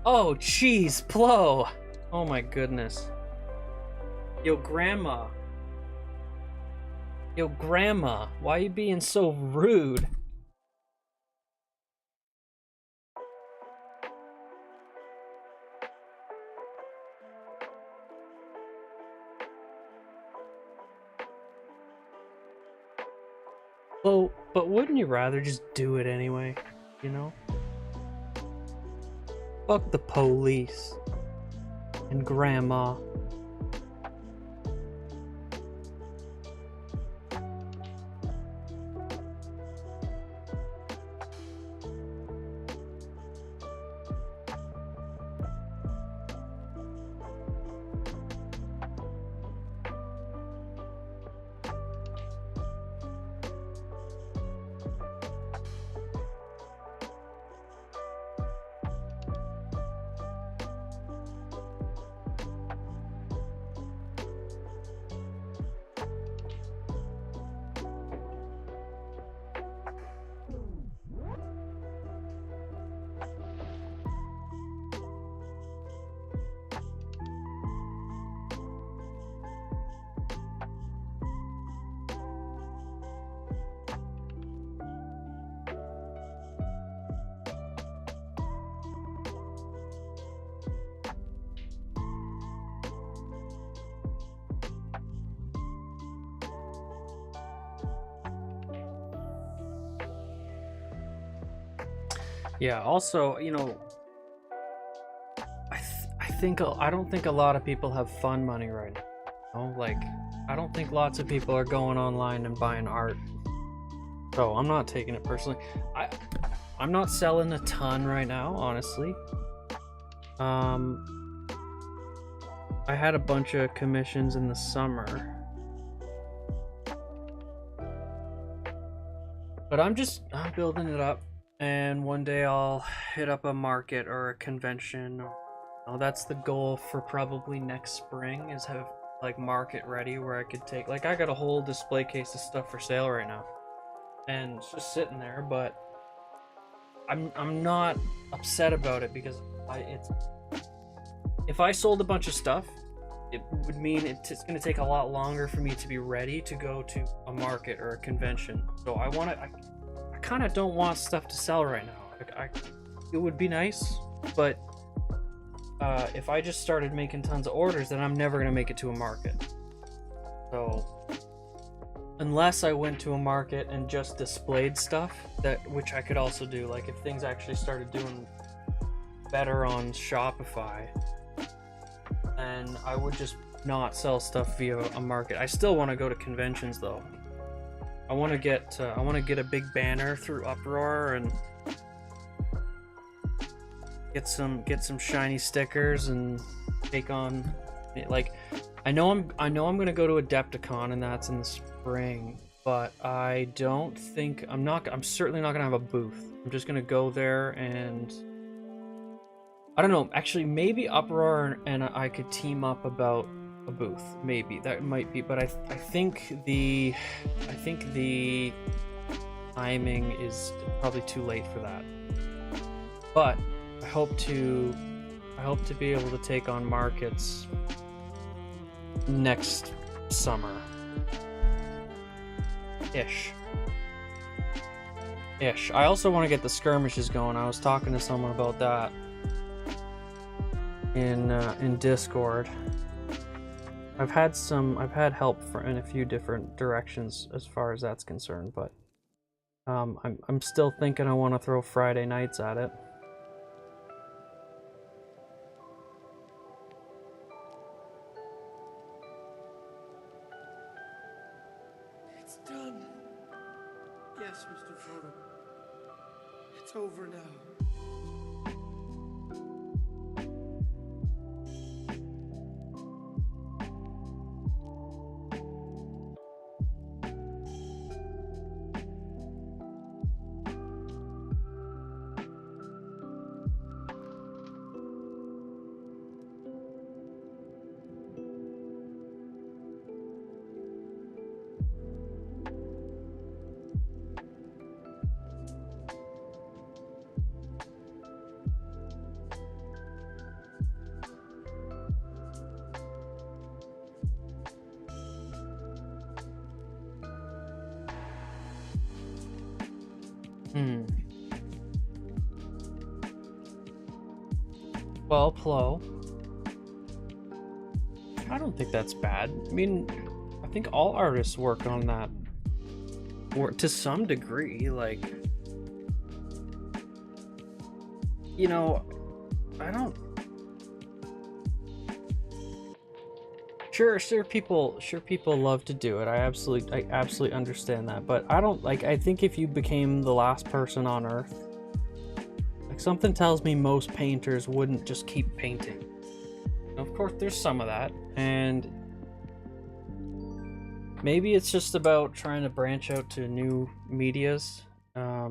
Oh, jeez, Plo. Oh my goodness. Yo, grandma. Yo, grandma, why you being so rude? Well, but wouldn't you rather just do it anyway, you know? Fuck the police and grandma. Yeah. Also, I don't think a lot of people have fun money right now. Like, I don't think lots of people are going online and buying art. So I'm not taking it personally. I'm not selling a ton right now, honestly. I had a bunch of commissions in the summer. But I'm building it up, and one day I'll hit up a market or a convention. That's the goal for probably next spring, is have like market ready where I could take, like, I got a whole display case of stuff for sale right now. And it's just sitting there, but I'm not upset about it because if I sold a bunch of stuff, it would mean it's going to take a lot longer for me to be ready to go to a market or a convention. So I kind of don't want stuff to sell right now. It would be nice, but if I just started making tons of orders, then I'm never going to make it to a market. So unless I went to a market and just displayed stuff, which I could also do, like if things actually started doing better on Shopify, then I would just not sell stuff via a market. I still want to go to conventions though. I want to get a big banner through Uproar and get some shiny stickers and take on, like, I know I'm gonna go to Adepticon, and that's in the spring, but I'm certainly not gonna have a booth. I'm just gonna go there, and I don't know, actually maybe Uproar and I could team up about a booth. Maybe that might be, but I think the timing is probably too late for that. But I hope to be able to take on markets next summer. Ish. I also want to get the skirmishes going. I was talking to someone about that in Discord. I've had help in a few different directions as far as that's concerned, but I'm still thinking I want to throw Friday nights at it. It's done. Yes, Mr. Frodo. It's over now. Well, Plo, I don't think that's bad. I mean, I think all artists work on that, or to some degree. Like, I don't. Sure, people love to do it. I absolutely understand that. But I don't like. I think if you became the last person on Earth, like, something tells me most painters wouldn't just keep painting. Of course, there's some of that, and maybe it's just about trying to branch out to new medias. I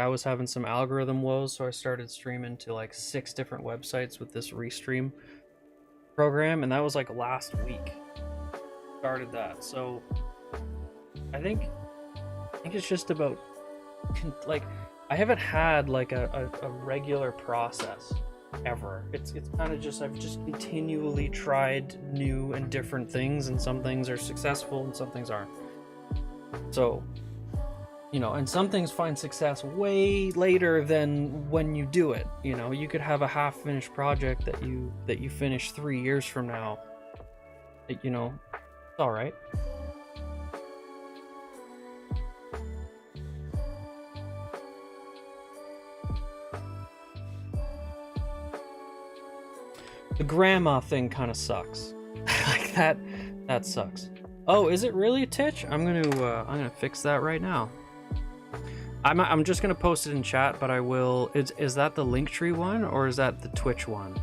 was having some algorithm woes, so I started streaming to like 6 different websites with this restream program, and that was like last week. Started that, so I think it's just about like, I haven't had like a regular process ever. It's kind of just, I've just continually tried new and different things, and some things are successful and some things aren't. So, and some things find success way later than when you do it. You could have a half-finished project that you finish 3 years from now. It's all right. The grandma thing kind of sucks. Like that sucks. Oh, is it really Titch? I'm gonna fix that right now. I'm just gonna post it in chat, but I will. Is that the Linktree one or is that the Twitch one?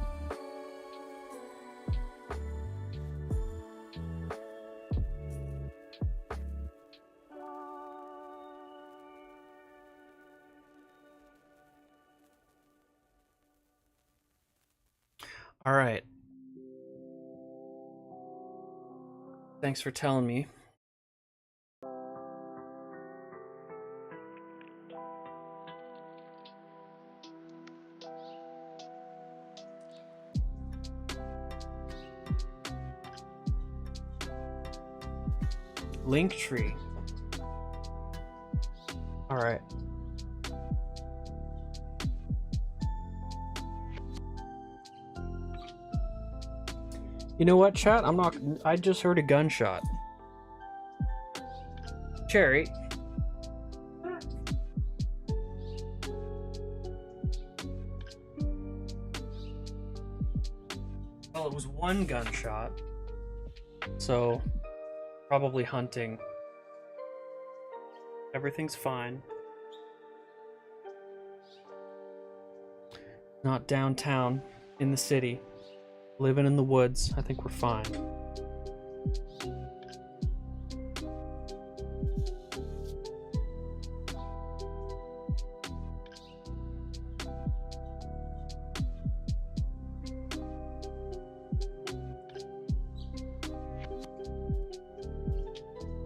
All right. Thanks for telling me. Linktree. All right. You know what, chat? I just heard a gunshot. Cherry. Well, it was one gunshot. So, probably hunting. Everything's fine. Not downtown, in the city. Living in the woods. I think we're fine.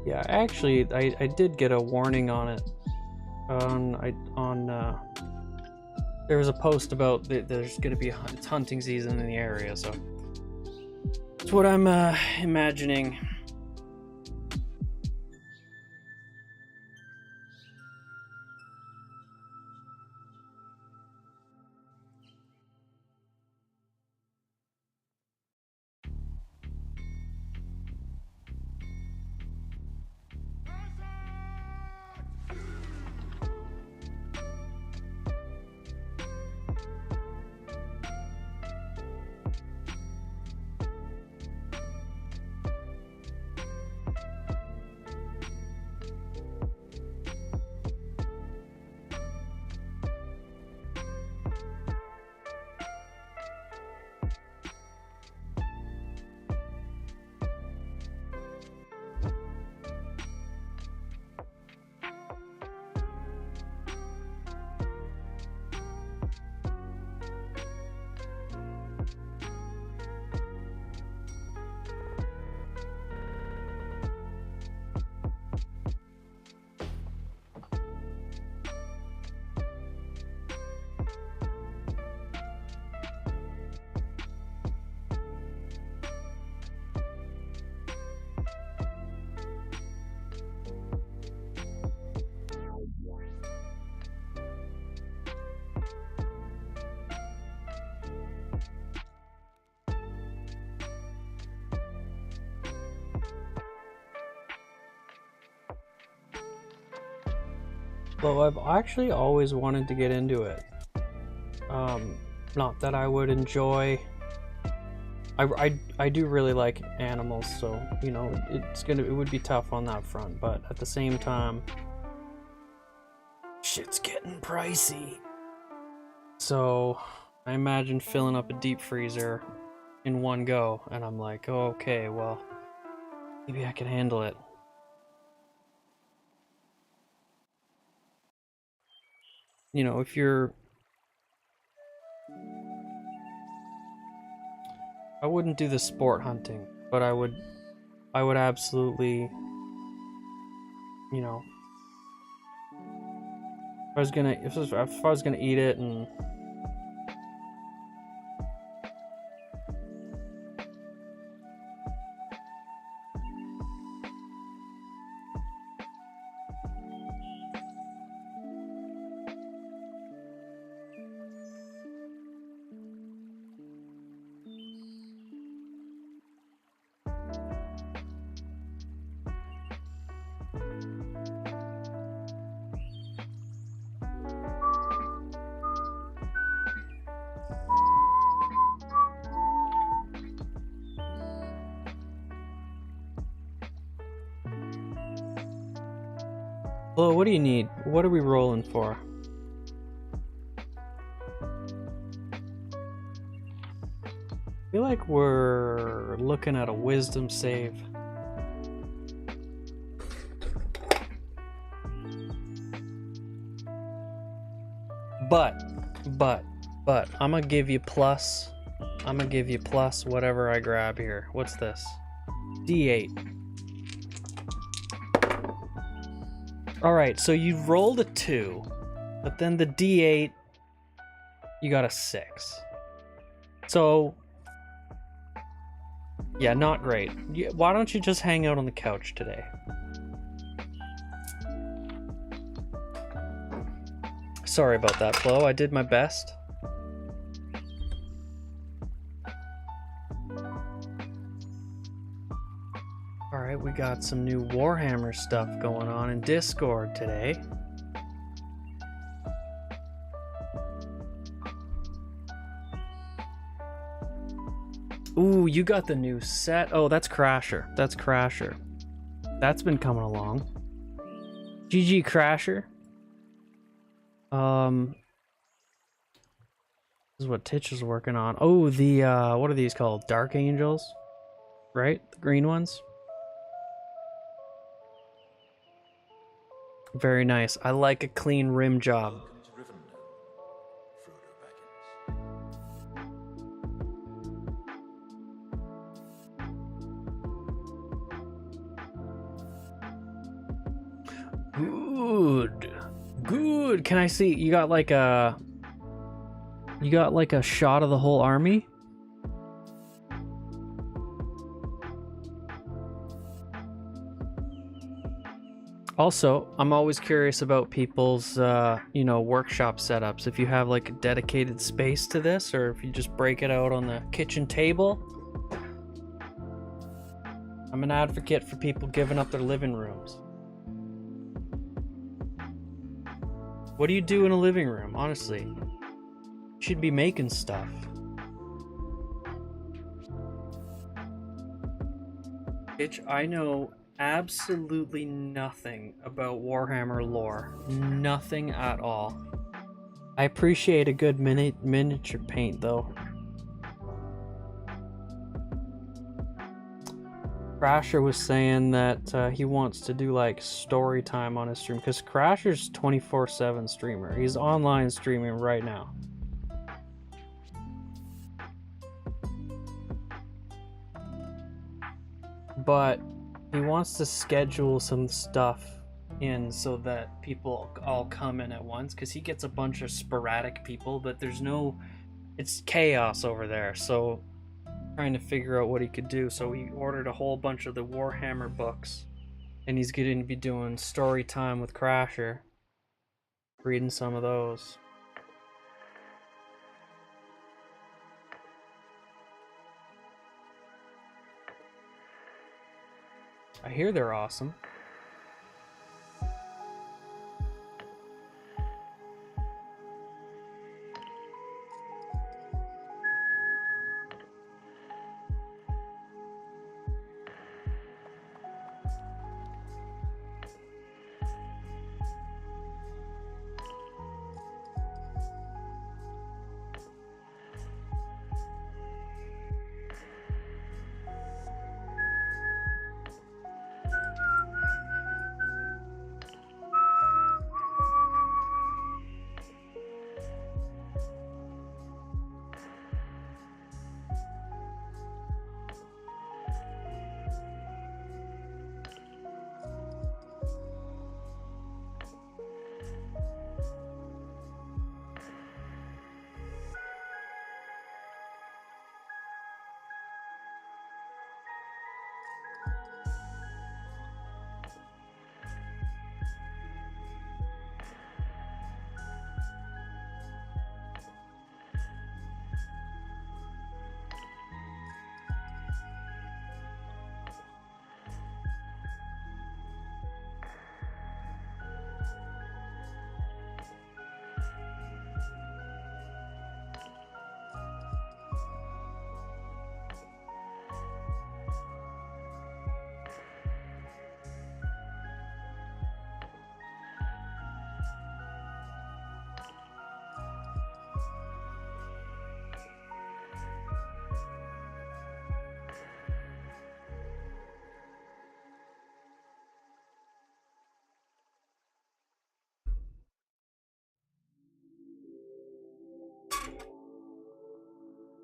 Yeah, actually, I did get a warning on it. There was a post about there's gonna be it's hunting season in the area, so that's what I'm imagining. Well, I've actually always wanted to get into it. Not that I would enjoy. I do really like animals, so you know it would be tough on that front. But at the same time, shit's getting pricey. So I imagine filling up a deep freezer in one go, and I'm like, oh, okay, well, maybe I can handle it. You know, if you're... I wouldn't do the sport hunting, but I would absolutely, you know, if I was gonna eat it and Flo, what do you need? What are we rolling for? I feel like we're looking at a wisdom save. But, I'm gonna give you plus. I'm gonna give you plus whatever I grab here. What's this? D8. Alright, so you rolled a 2, but then the D8, you got a 6. So, yeah, not great. Why don't you just hang out on the couch today? Sorry about that, Flo. I did my best. Alright, we got some new Warhammer stuff going on in Discord today. Ooh, you got the new set. Oh, that's Crasher. That's Crasher. That's been coming along. GG Crasher. This is what Titch is working on. Oh, the what are these called? Dark Angels, right? The green ones. Very nice. I like a clean rim job. Good. Can I see? You got like a shot of the whole army? Also, I'm always curious about people's, workshop setups. If you have like a dedicated space to this, or if you just break it out on the kitchen table. I'm an advocate for people giving up their living rooms. What do you do in a living room, honestly? You should be making stuff. Bitch, I know absolutely nothing about Warhammer lore. Nothing at all. I appreciate a good miniature paint, though. Crasher was saying that he wants to do like story time on his stream, because Crasher's 24/7 streamer. He's online streaming right now. But he wants to schedule some stuff in so that people all come in at once, because he gets a bunch of sporadic people, but it's chaos over there. So trying to figure out what he could do. So he ordered a whole bunch of the Warhammer books, and he's going to be doing story time with Crasher, reading some of those. I hear they're awesome.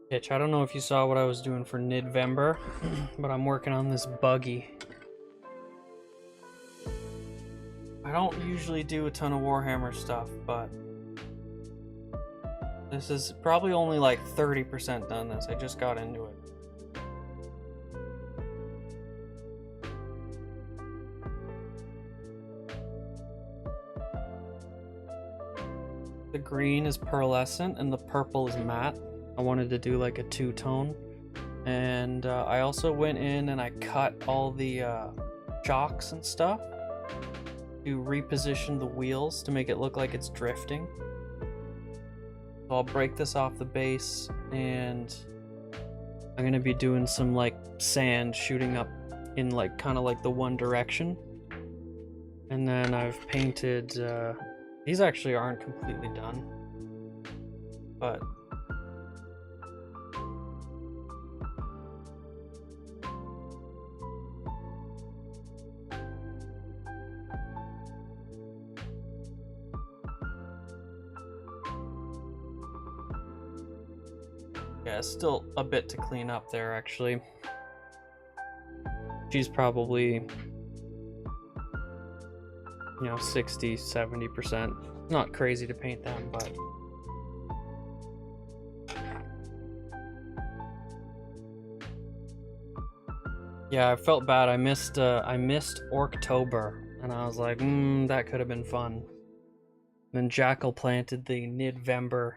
Pitch, I don't know if you saw what I was doing for Nidvember, but I'm working on this buggy. I don't usually do a ton of Warhammer stuff, but this is probably only like 30% done this. I just got into it. The green is pearlescent and the purple is matte. I wanted to do like a two-tone. And I also went in and I cut all the shocks and stuff to reposition the wheels to make it look like it's drifting. So I'll break this off the base and I'm gonna be doing some like sand shooting up in like kind of like the one direction. And then I've painted, these actually aren't completely done, but yeah, still a bit to clean up there actually. She's probably, 60-70%. Not crazy to paint them, but yeah, I felt bad. I missed Orktober, and I was like, that could have been fun. Then Jackal planted the Nidvember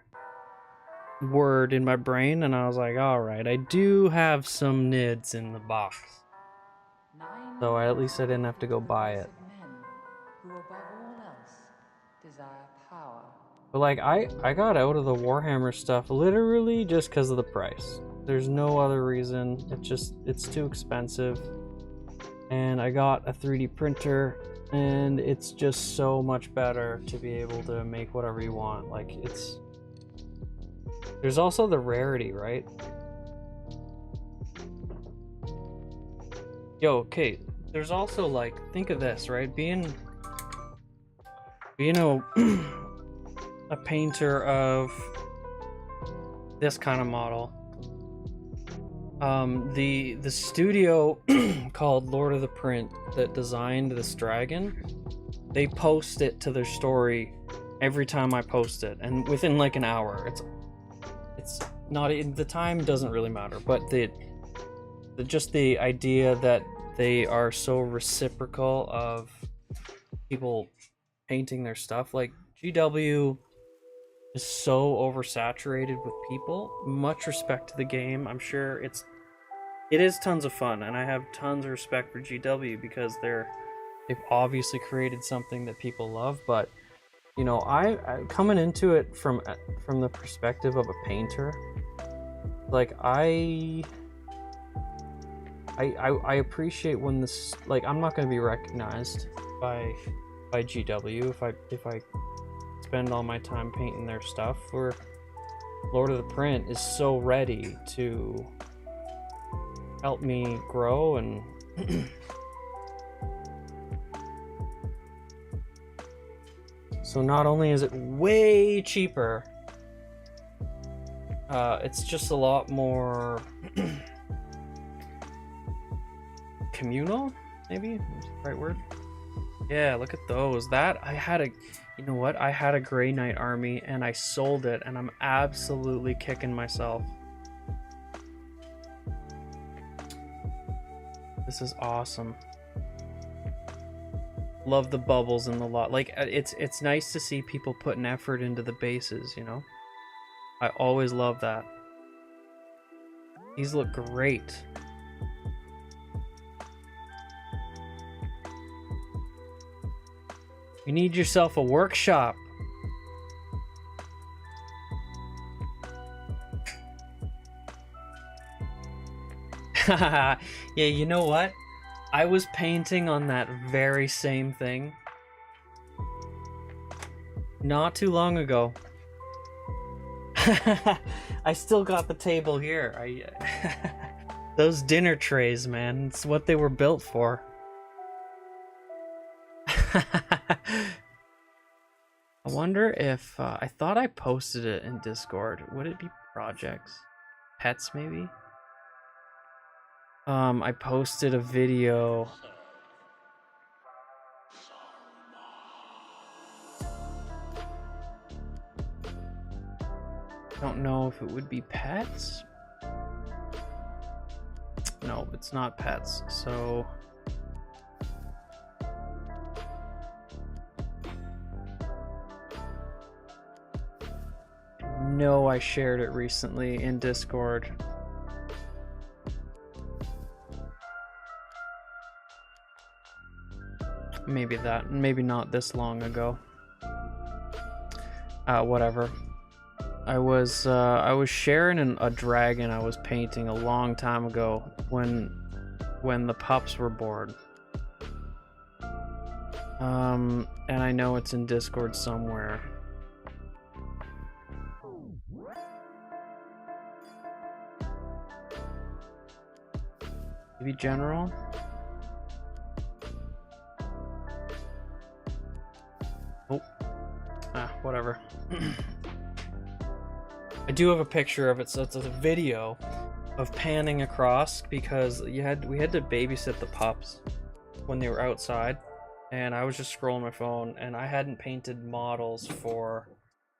word in my brain, and I was like, all right, I do have some nids in the box, so at least I didn't have to go buy it. But like I got out of the Warhammer stuff literally just because of the price. There's no other reason. It's too expensive. And I got a 3D printer and it's just so much better to be able to make whatever you want. Like there's also the rarity, right? Yo, okay. There's also like, think of this, right? Being a painter of this kind of model. The studio called Lord of the Print that designed this dragon, they post it to their story every time I post it, and within like an hour. It's not, the time doesn't really matter, but just the idea that they are so reciprocal of people painting their stuff. Like GW is so oversaturated with people. Much respect to the game. I'm sure it is tons of fun, and I have tons of respect for GW because they've obviously created something that people love. But I coming into it from the perspective of a painter, like I appreciate when this, like, I'm not going to be recognized by GW if I spend all my time painting their stuff. Where Lord of the Print is so ready to help me grow, and so not only is it way cheaper, it's just a lot more communal, maybe that's the right word. Yeah, look at those. I had a Grey Knight army and I sold it, and I'm absolutely kicking myself. This is awesome. Love the bubbles in the lot. Like, it's nice to see people putting effort into the bases, I always love that. These look great. You need yourself a workshop. Yeah, you know what? I was painting on that very same thing not too long ago. I still got the table here. Those dinner trays, man, it's what they were built for. I wonder if I thought I posted it in Discord. Would it be projects? pets maybe. I posted a video. Don't know if it would be pets. No, it's not pets. So no, I shared it recently in Discord. Maybe not this long ago. Whatever. I was sharing a dragon I was painting a long time ago when the pups were born. And I know it's in Discord somewhere. Maybe general? Oh. Whatever. I do have a picture of it, so it's a video of panning across because we had to babysit the pups when they were outside, and I was just scrolling my phone and I hadn't painted models for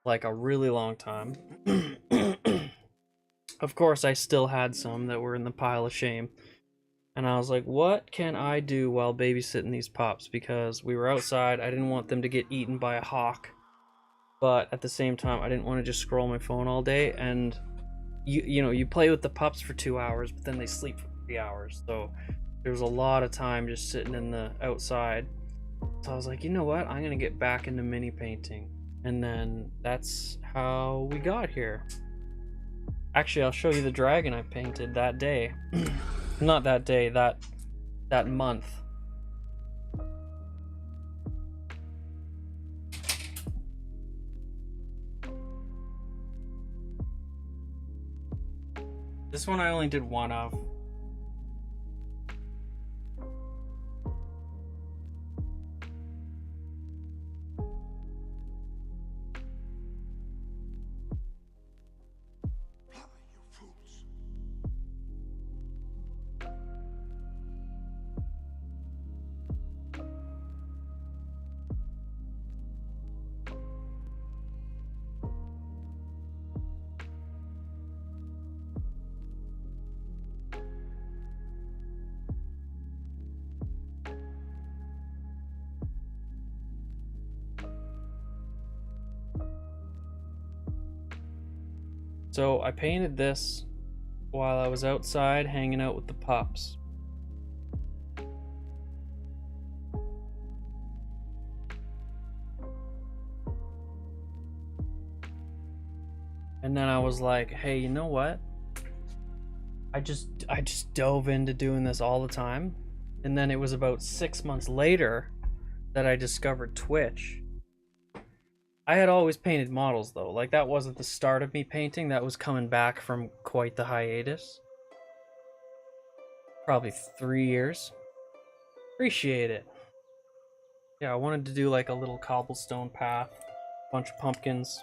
like a really long time. Of course, I still had some that were in the pile of shame. And I was like, what can I do while babysitting these pups? Because we were outside, I didn't want them to get eaten by a hawk. But at the same time, I didn't want to just scroll my phone all day. And you play with the pups for 2 hours, but then they sleep for 3 hours. So there was a lot of time just sitting in the outside. So I was like, you know what? I'm gonna get back into mini painting. And then that's how we got here. Actually, I'll show you the dragon I painted that day. Not that day, that month. This one I only did one of. So I painted this while I was outside hanging out with the pups. And then I was like, hey, you know what? I just dove into doing this all the time. And then it was about 6 months later that I discovered Twitch. I had always painted models though. Like that wasn't the start of me painting, that was coming back from quite the hiatus. Probably 3 years. Appreciate it. Yeah, I wanted to do like a little cobblestone path, bunch of pumpkins.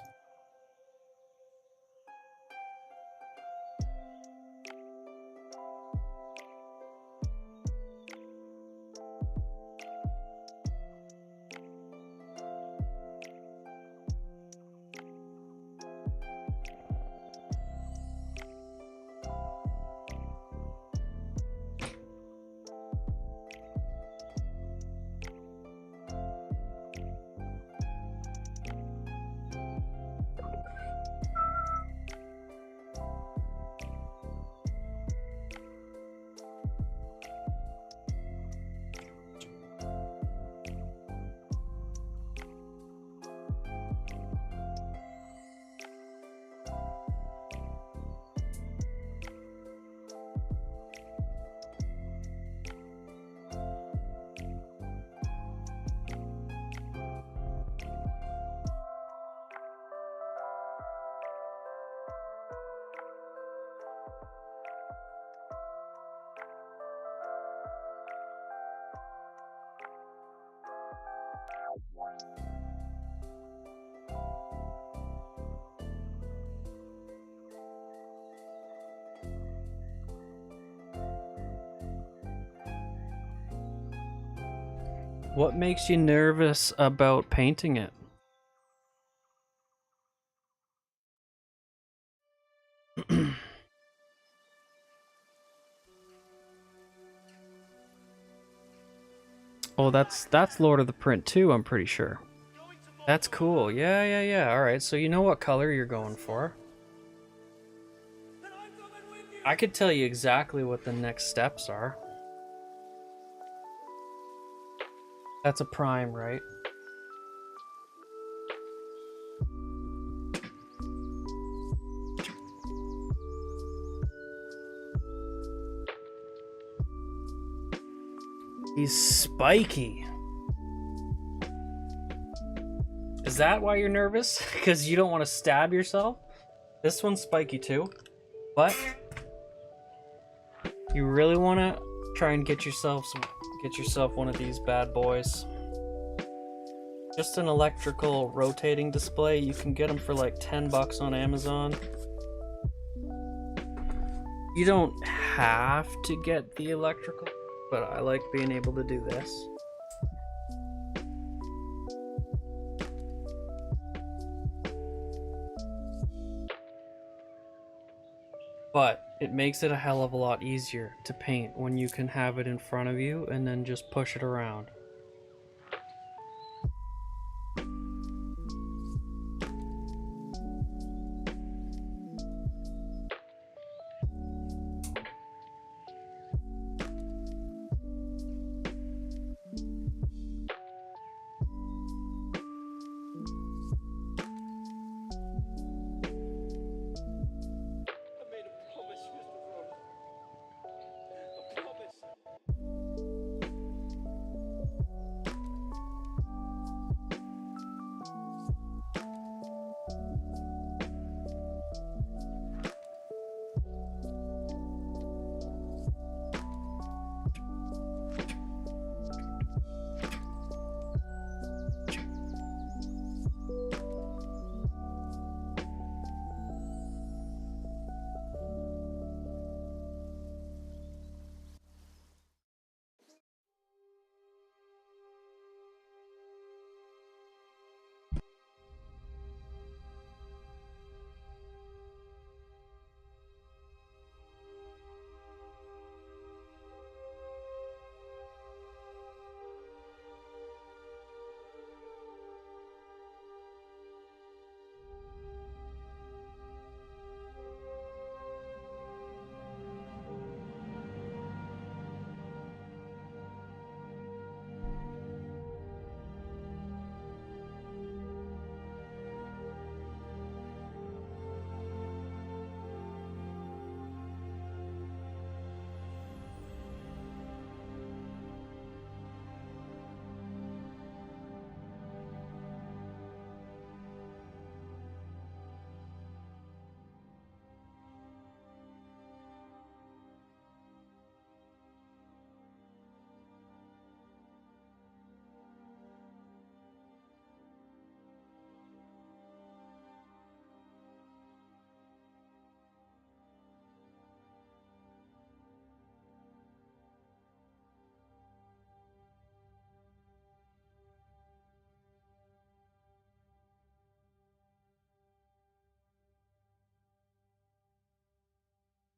What makes you nervous about painting it? Oh, that's Lord of the Print too, I'm pretty sure. That's cool. Yeah. Alright, so you know what color you're going for. I could tell you exactly what the next steps are. That's a prime, right? He's spiky. Is that why you're nervous? Because you don't want to stab yourself? This one's spiky too. But you really want to try and get yourself one of these bad boys. Just an electrical rotating display. You can get them for like 10 bucks on Amazon. You don't have to get the electrical, but I like being able to do this. But it makes it a hell of a lot easier to paint when you can have it in front of you and then just push it around.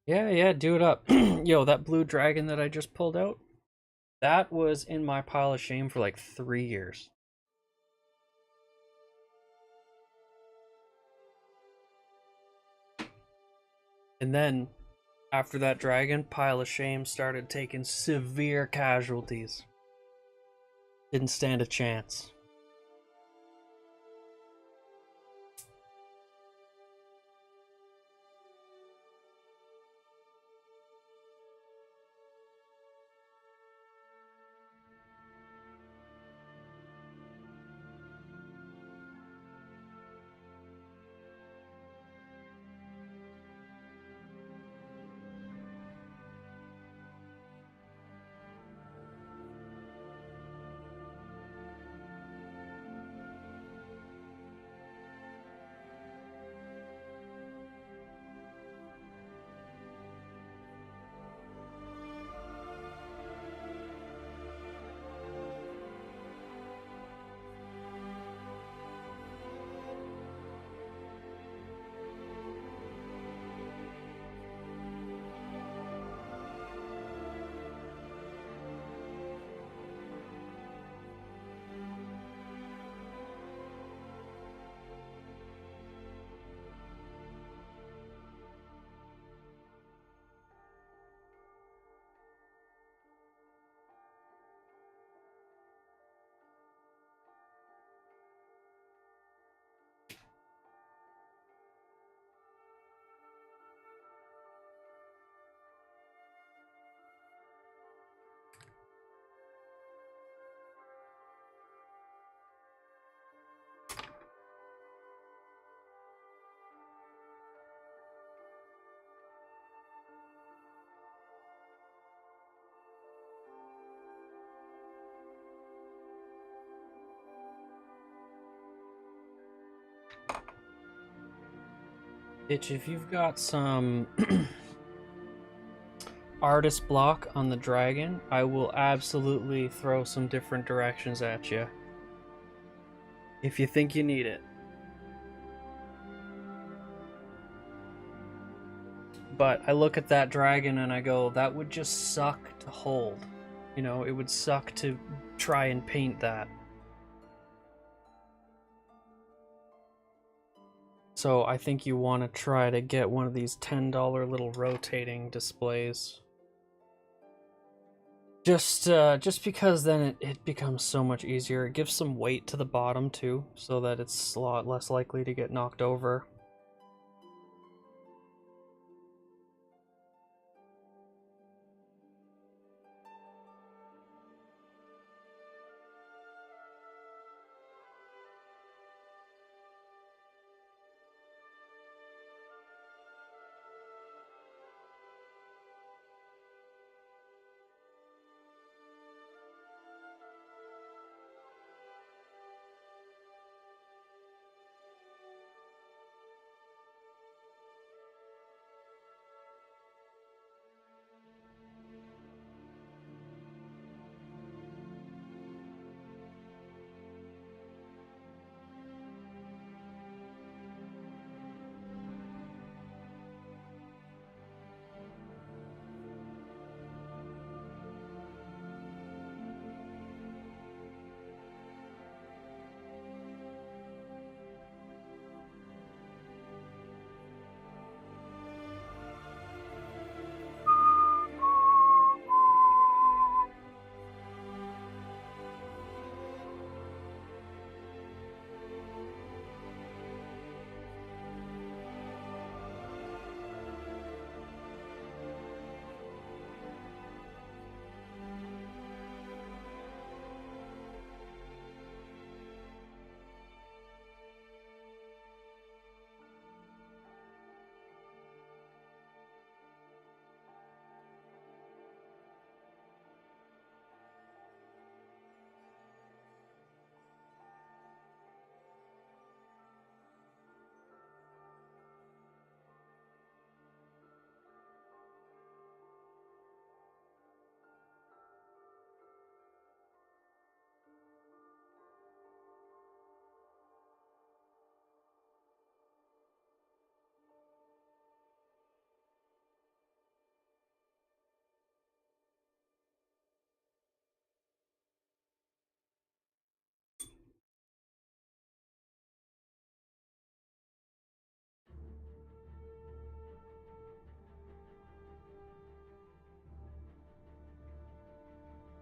Yeah, do it up. Yo, that blue dragon that I just pulled out, that was in my pile of shame for like 3 years. And then, after that dragon, pile of shame started taking severe casualties. Didn't stand a chance. Itch, if you've got some artist block on the dragon, I will absolutely throw some different directions at you. If you think you need it. But I look at that dragon and I go, that would just suck to hold. You know, it would suck to try and paint that. So I think you want to try to get one of these $10 little rotating displays. Just because then it becomes so much easier. It gives some weight to the bottom too, so that it's a lot less likely to get knocked over.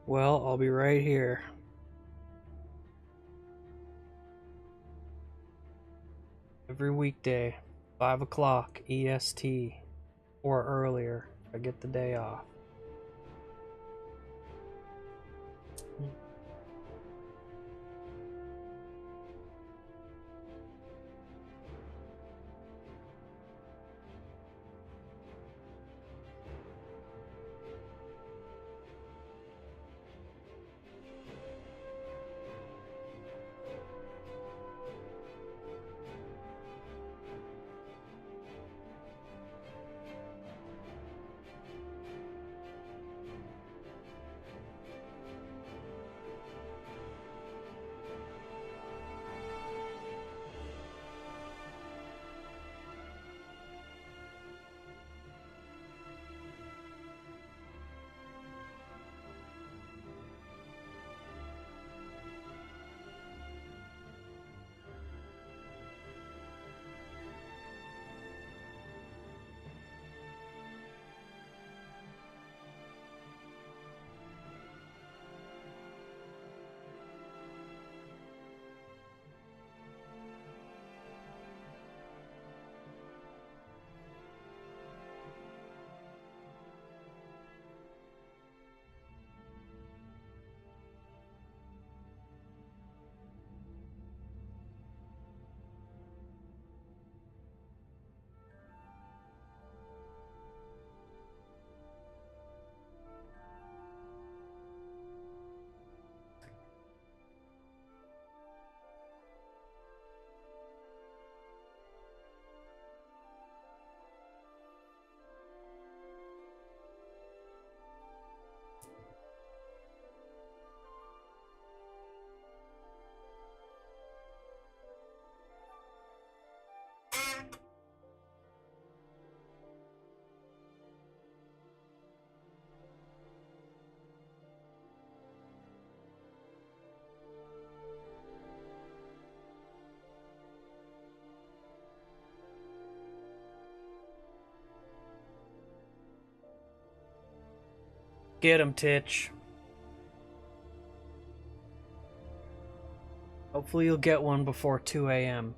Well, I'll be right here. Every weekday, 5 o'clock EST, or earlier if I get the day off. Get him, Titch. Hopefully you'll get one before 2 a.m.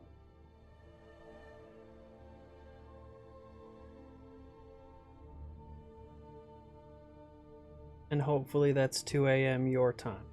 And hopefully that's 2 a.m. your time.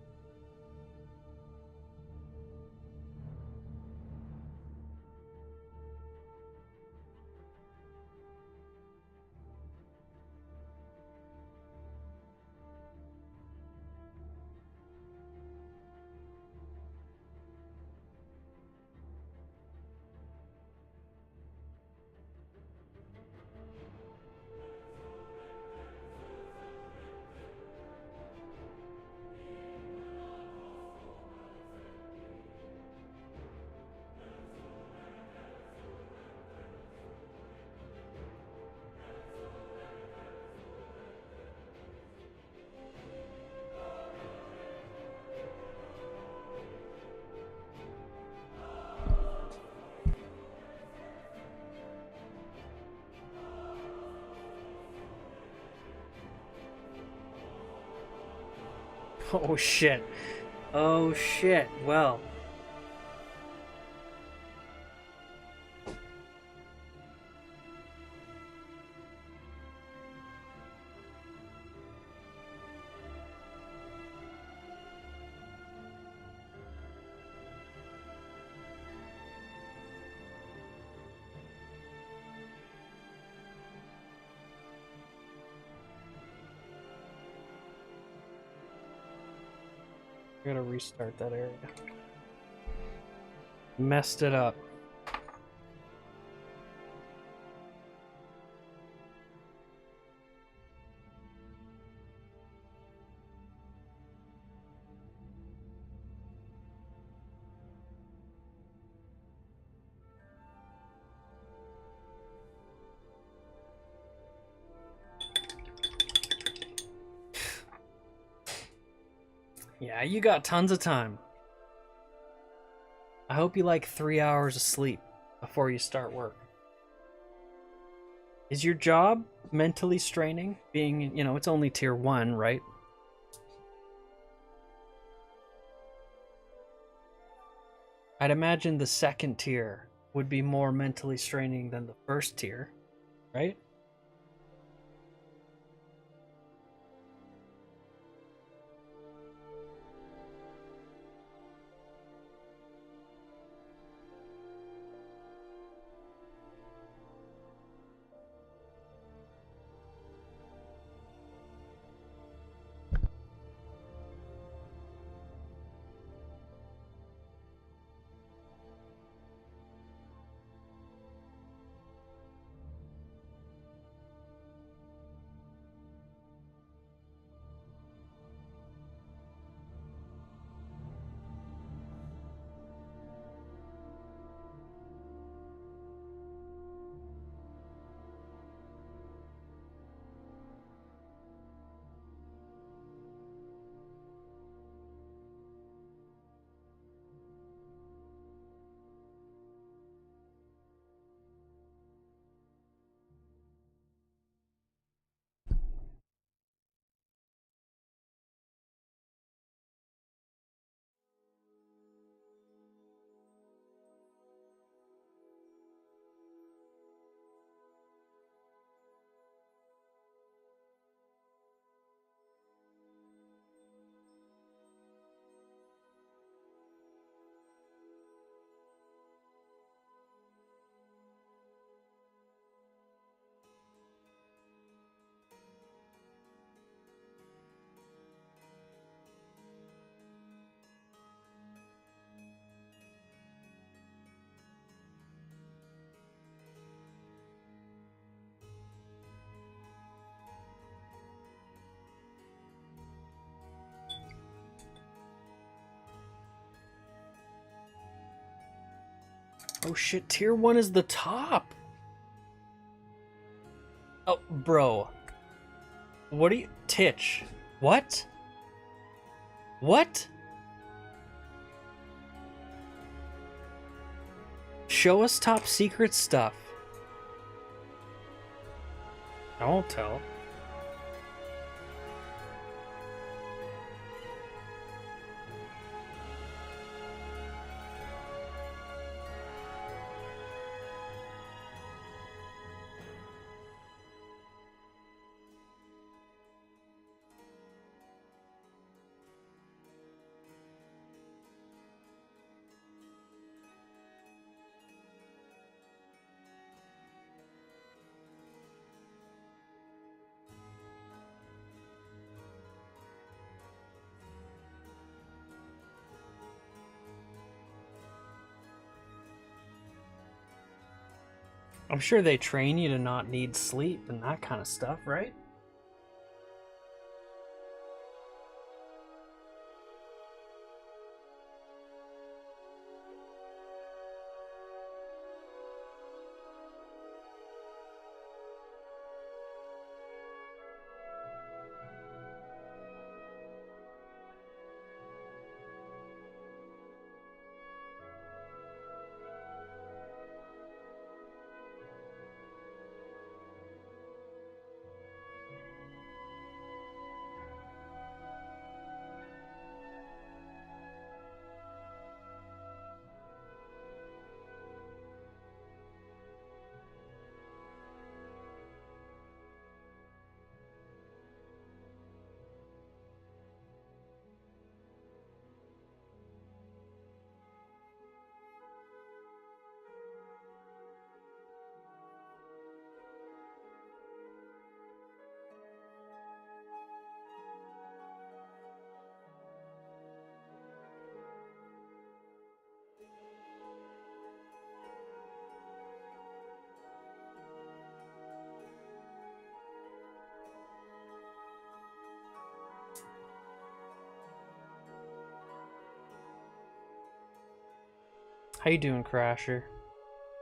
Oh shit. Oh shit. Well. I gotta restart that area. Messed it up. Yeah, you got tons of time. I hope you like 3 hours of sleep before you start work. Is your job mentally straining? Being, you know, it's only tier 1, right? I'd imagine the second tier would be more mentally straining than the first tier, right? Oh shit, tier 1 is the top. Oh, bro. What are you... Titch. What? What? Show us top secret stuff. I won't tell. I'm sure they train you to not need sleep and that kind of stuff, right? How you doing, Crasher?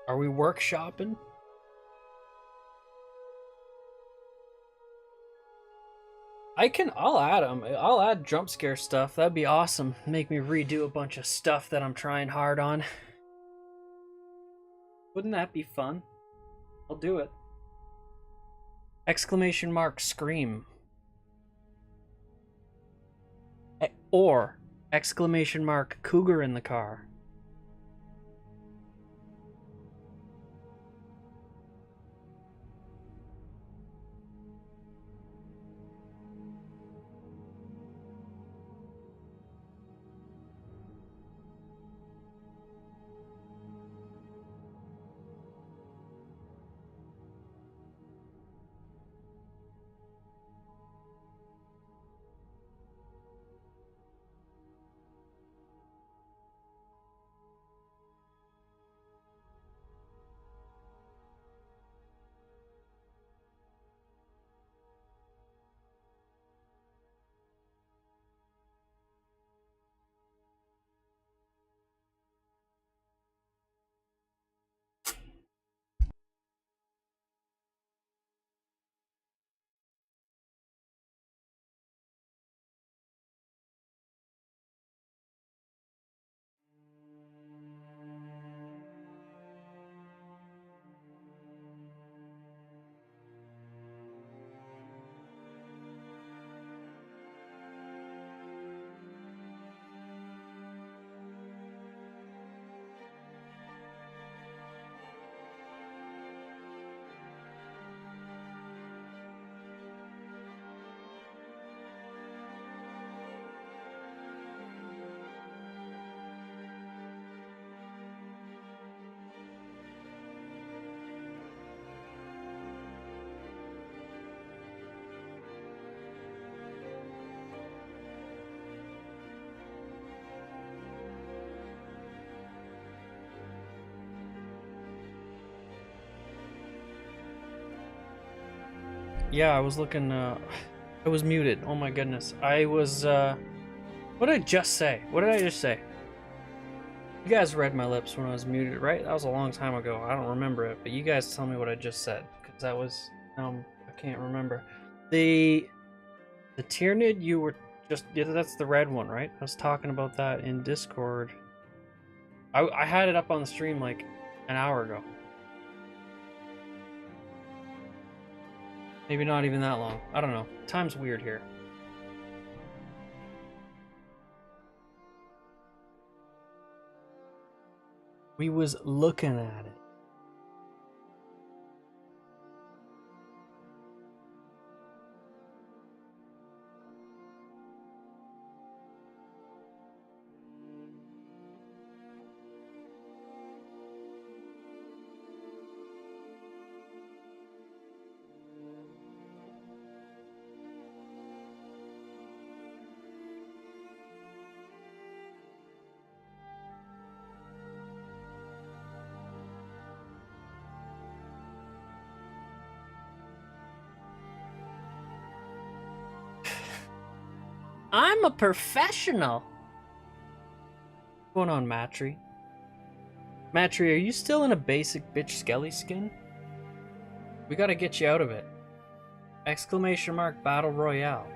Are we workshopping? I'll add them. I'll add jump scare stuff. That'd be awesome. Make me redo a bunch of stuff that I'm trying hard on. Wouldn't that be fun? I'll do it. Exclamation mark scream. Or exclamation mark cougar in the car. Yeah, I was looking, I was muted. Oh my goodness. I was, what did I just say? What did I just say? You guys read my lips when I was muted, right? That was a long time ago. I don't remember it, but you guys tell me what I just said, because that was, I can't remember. The Tyrannid, you were just, yeah, that's the red one, right? I was talking about that in Discord. I had it up on the stream like an hour ago. Maybe not even that long. I don't know. Time's weird here. We was looking at it. I'm a professional. What's going on, Matry? Matry, are you still in a basic bitch skelly skin? We gotta get you out of it. Exclamation mark battle royale.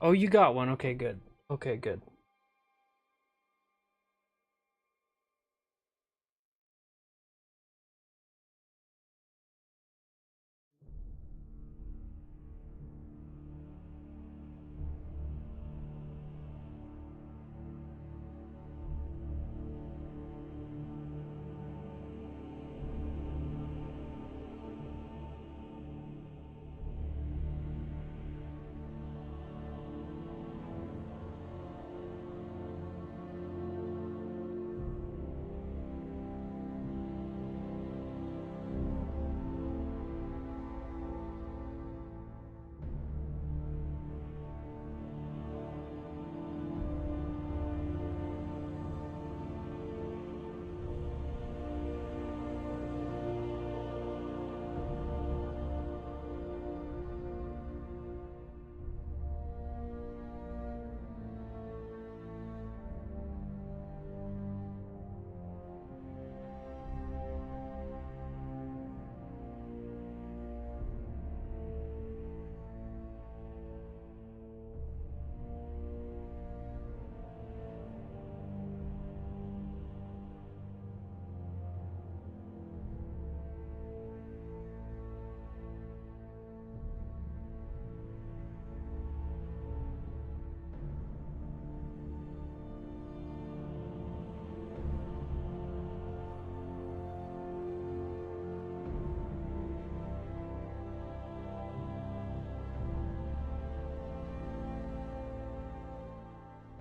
Oh, you got one. Okay, good. Okay, good.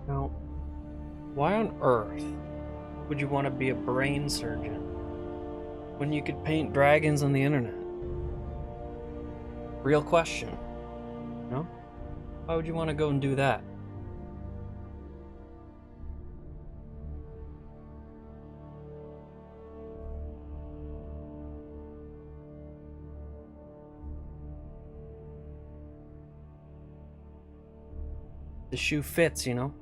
Now, why on earth would you want to be a brain surgeon when you could paint dragons on the internet? Real question. No? Why would you want to go and do that? The shoe fits, you know?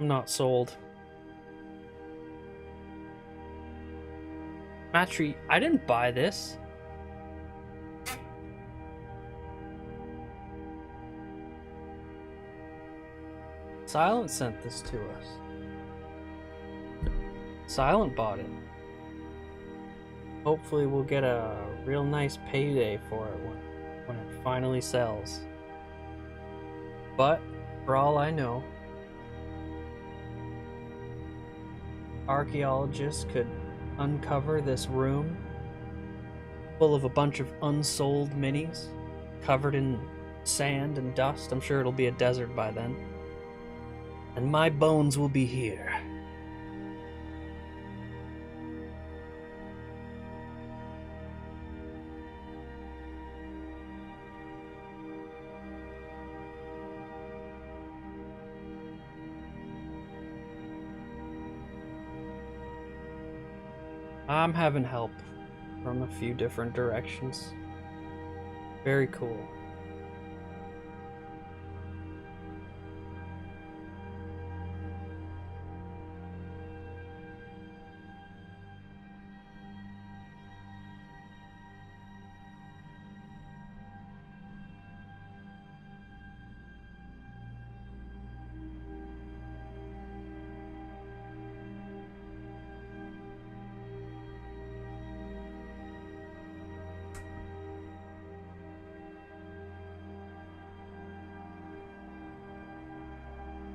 I'm not sold. Matry, I didn't buy this. Silent sent this to us. Silent bought it. Hopefully we'll get a real nice payday for it when it finally sells. But, for all I know, archaeologists could uncover this room full of a bunch of unsold minis covered in sand and dust. I'm sure it'll be a desert by then. And my bones will be here. I'm having help from a few different directions. Very cool.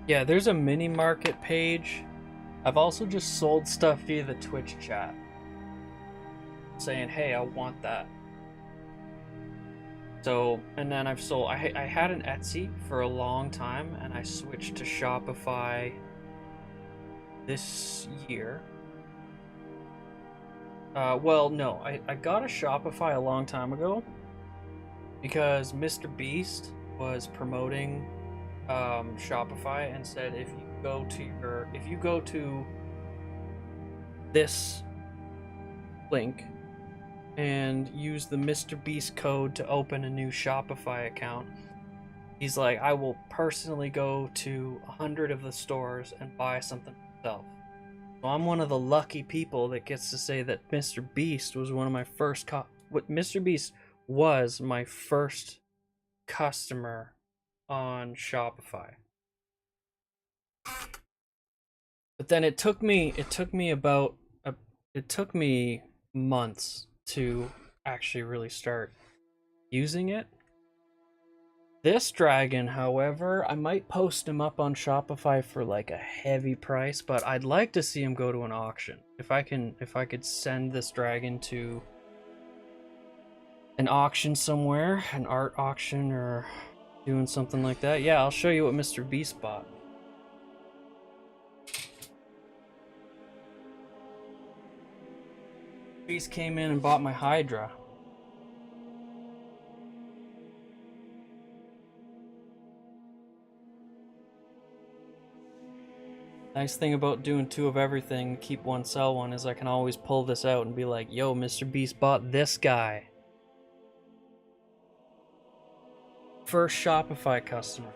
Yeah, there's a mini market page. I've also just sold stuff via the Twitch chat, saying, hey, I want that. So, and then I've sold, I had an Etsy for a long time, and I switched to Shopify this year. Well, no, I got a Shopify a long time ago because Mr. Beast was promoting Shopify and said if you go to this link and use the Mr. Beast code to open a new Shopify account, he's like, I will personally go to 100 of the stores and buy something myself. So I'm one of the lucky people that gets to say that Mr. Beast was one of my first Mr. Beast was my first customer on Shopify. But then it took me months to actually really start using it. This dragon, however, I might post him up on Shopify for like a heavy price, but I'd like to see him go to an auction. If I could send this dragon to an auction somewhere, an art auction or doing something like that. Yeah, I'll show you what Mr. Beast bought. Beast came in and bought my Hydra. Nice thing about doing two of everything, keep one, sell one, is I can always pull this out and be like, yo, Mr. Beast bought this guy. First Shopify customer.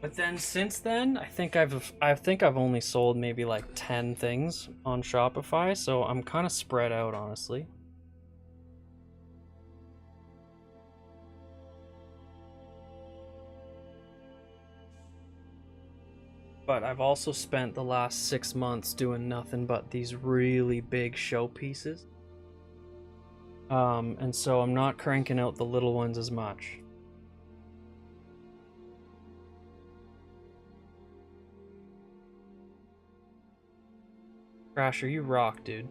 But then since then, I think I've only sold maybe like 10 things on Shopify, so I'm kind of spread out, honestly. But I've also spent the last 6 months doing nothing but these really big showpieces. And so I'm not cranking out the little ones as much. Crasher, you rock, dude.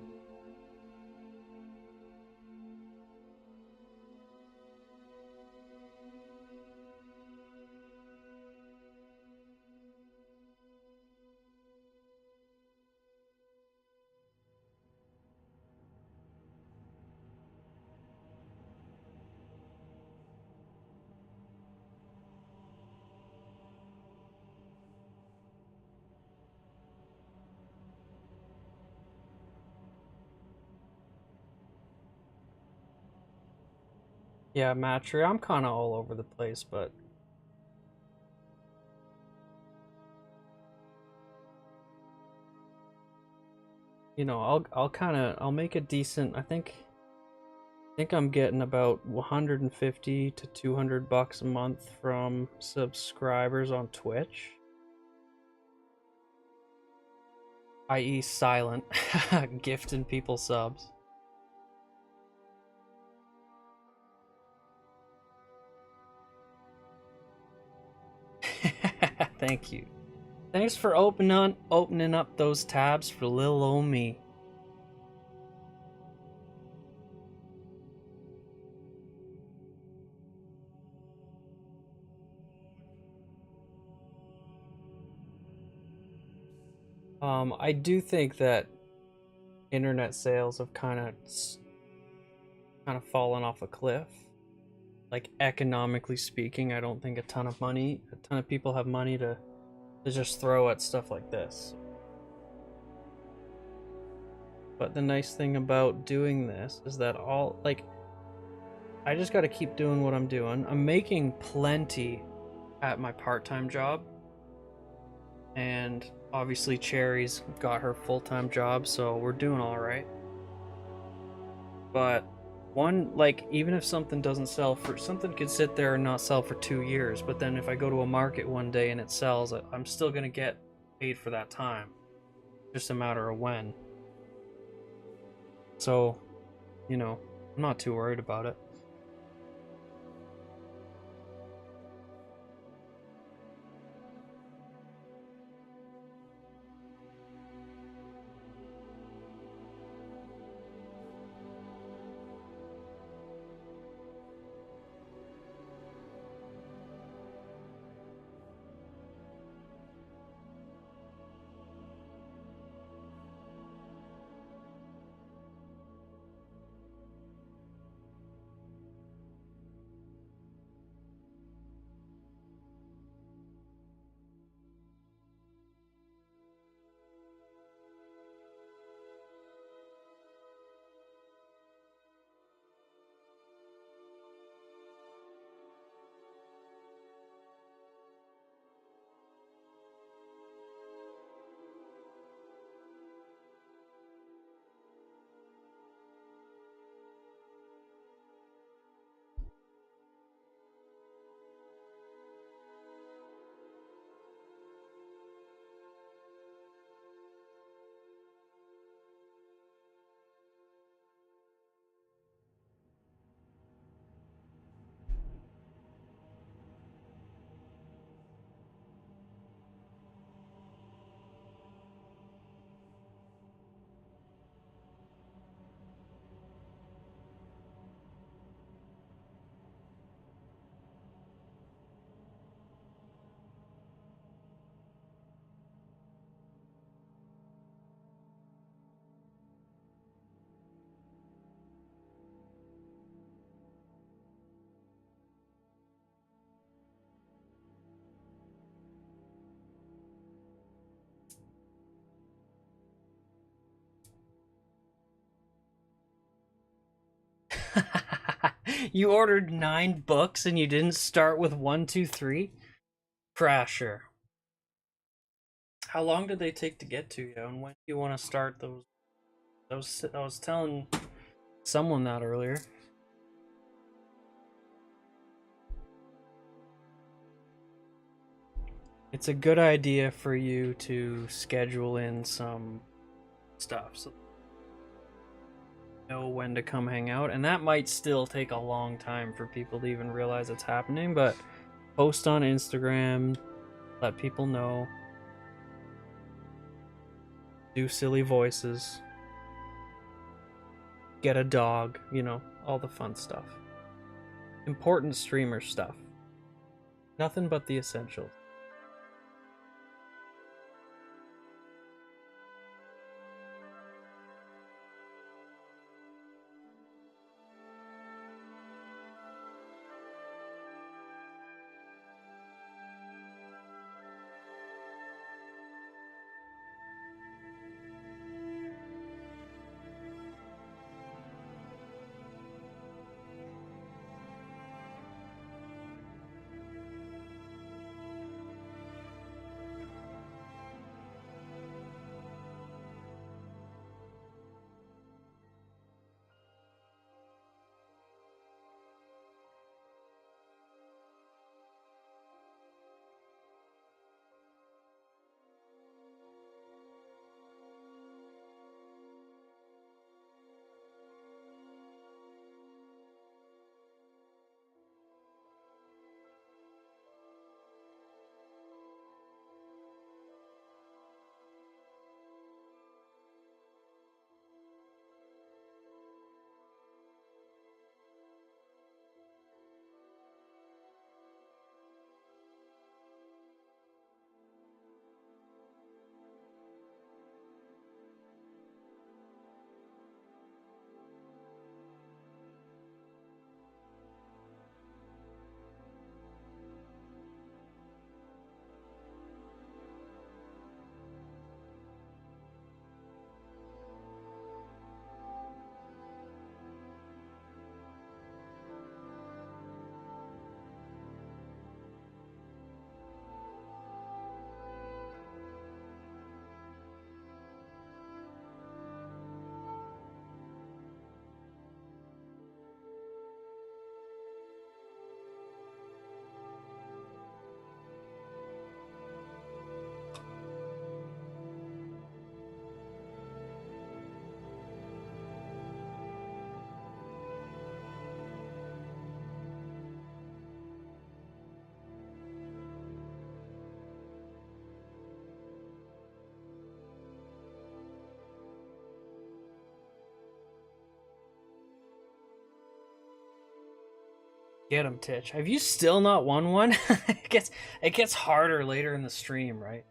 Yeah, Matry, I'm kind of all over the place, but you know, I'll make a decent, I think think I'm getting about 150 to 200 bucks a month from subscribers on Twitch. I.e. silent, gifting people subs. Thank you. Thanks for opening up those tabs for lil ol' me. I do think that internet sales have kind of fallen off a cliff. Like economically speaking, I don't think a ton of people have money to just throw at stuff like this. But the nice thing about doing this is that I just got to keep doing what I'm doing. I'm making plenty at my part-time job. And obviously Cherry's got her full-time job, so we're doing all right. But even if something doesn't sell something could sit there and not sell for 2 years, but then if I go to a market one day and it sells, I'm still going to get paid for that time. Just a matter of when. So, I'm not too worried about it. You ordered 9 books and you didn't start with 1, 2, 3? Crasher. How long did they take to get to you, and when do you want to start those? I was telling someone that earlier. It's a good idea for you to schedule in some stuff so you know when to come hang out, and that might still take a long time for people to even realize it's happening, but post on Instagram, let people know, do silly voices, get a dog, all the fun stuff. Important streamer stuff. Nothing but the essentials. Get him, Titch. Have you still not won one? it gets harder later in the stream, right?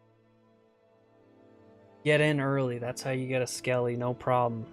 Get in early. That's how you get a Skelly, no problem.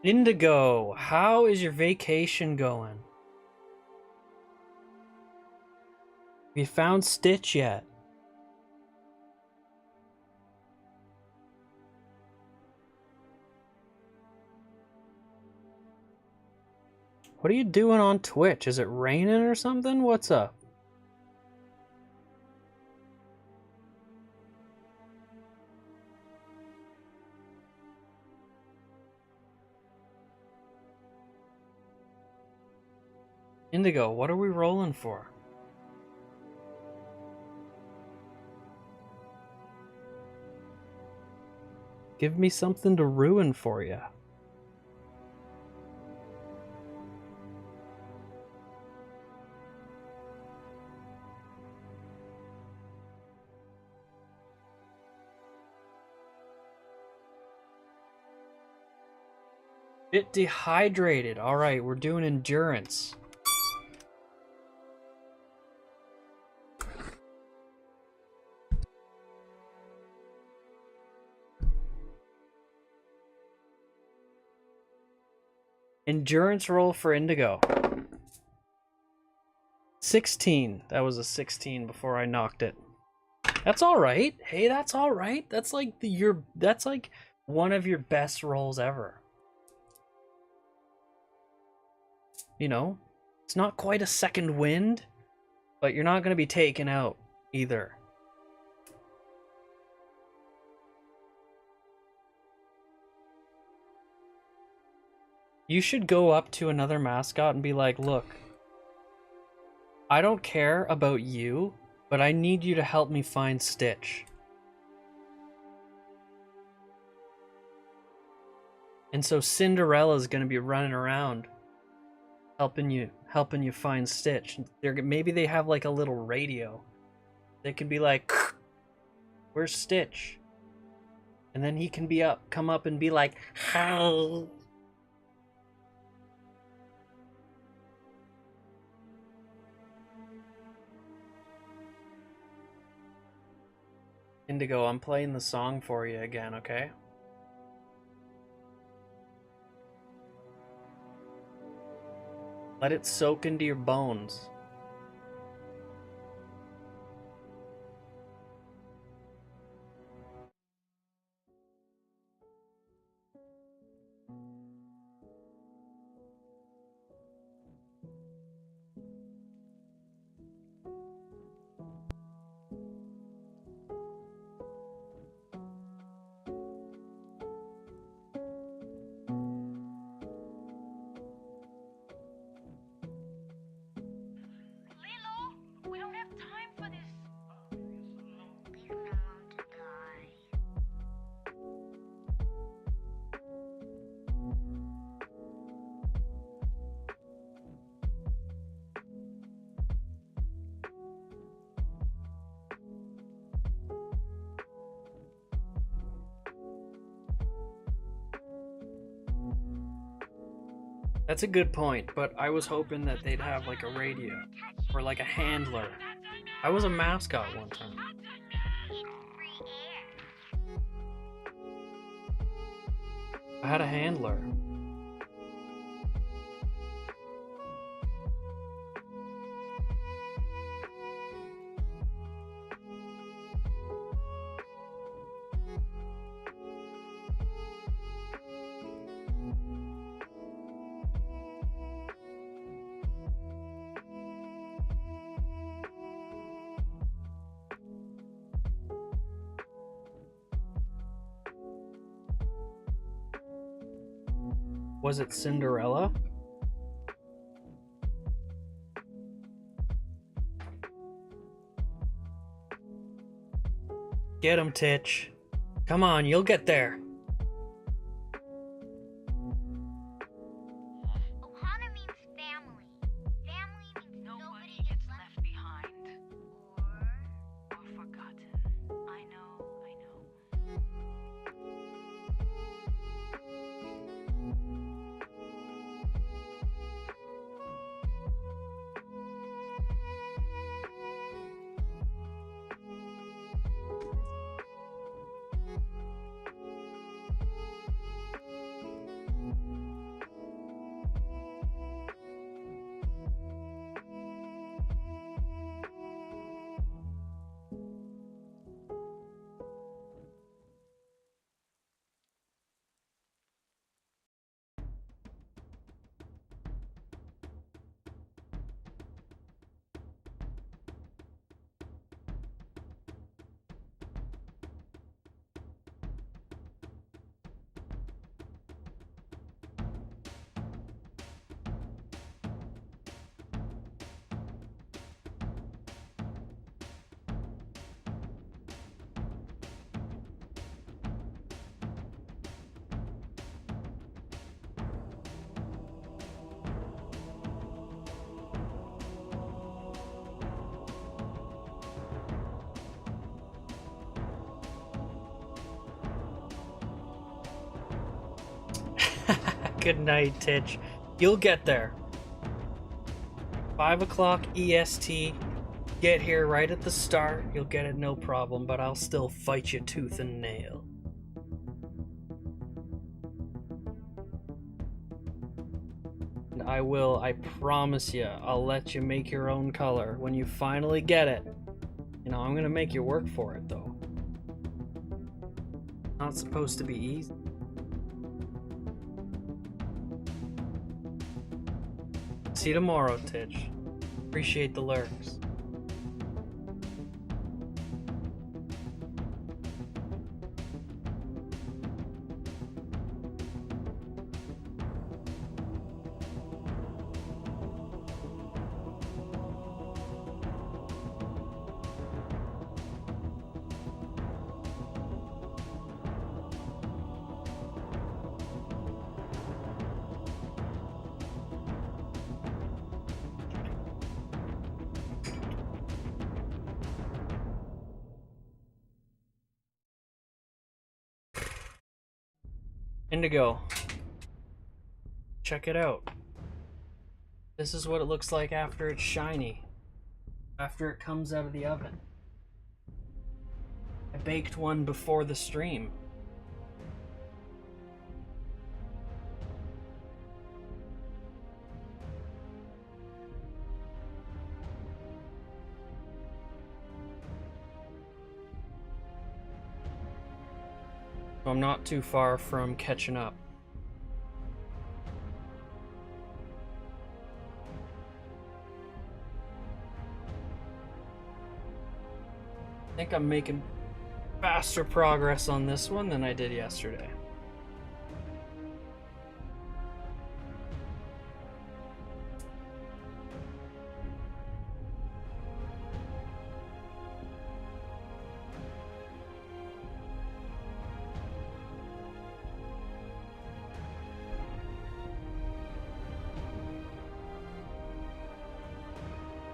Indigo, how is your vacation going? Have you found Stitch yet? What are you doing on Twitch? Is it raining or something? What's up? Indigo, what are we rolling for? Give me something to ruin for you. Bit dehydrated. Alright, we're doing endurance. Endurance roll for Indigo. 16. That was a 16 before I knocked it. That's alright. Hey, that's alright. That's like that's like one of your best rolls ever. You know, it's not quite a second wind, but you're not going to be taken out either. You should go up to another mascot and be like, look, I don't care about you, but I need you to help me find Stitch. And so Cinderella's going to be running around helping you find Stitch. Maybe they have like a little radio. They can be like, "Where's Stitch?" And then he can come up and be like, "How?" Indigo, I'm playing the song for you again, okay? Let it soak into your bones. That's a good point, but I was hoping that they'd have like a radio or like a handler. I was a mascot one time. I had a handler. Was it Cinderella? Get him, Titch. Come on, you'll get there. Ohana means family. Family means nobody gets left behind. Or forgotten. I know. Good night, Titch. You'll get there. 5 o'clock EST. Get here right at the start. You'll get it no problem, but I'll still fight you tooth and nail. And I will, I promise you, I'll let you make your own color when you finally get it. You know, I'm gonna make you work for it, though. Not supposed to be easy. See you tomorrow, Titch. Appreciate the lurks. Indigo. Check it out. This is what it looks like after it's shiny. After it comes out of the oven. I baked one before the stream. I'm not too far from catching up. I think I'm making faster progress on this one than I did yesterday.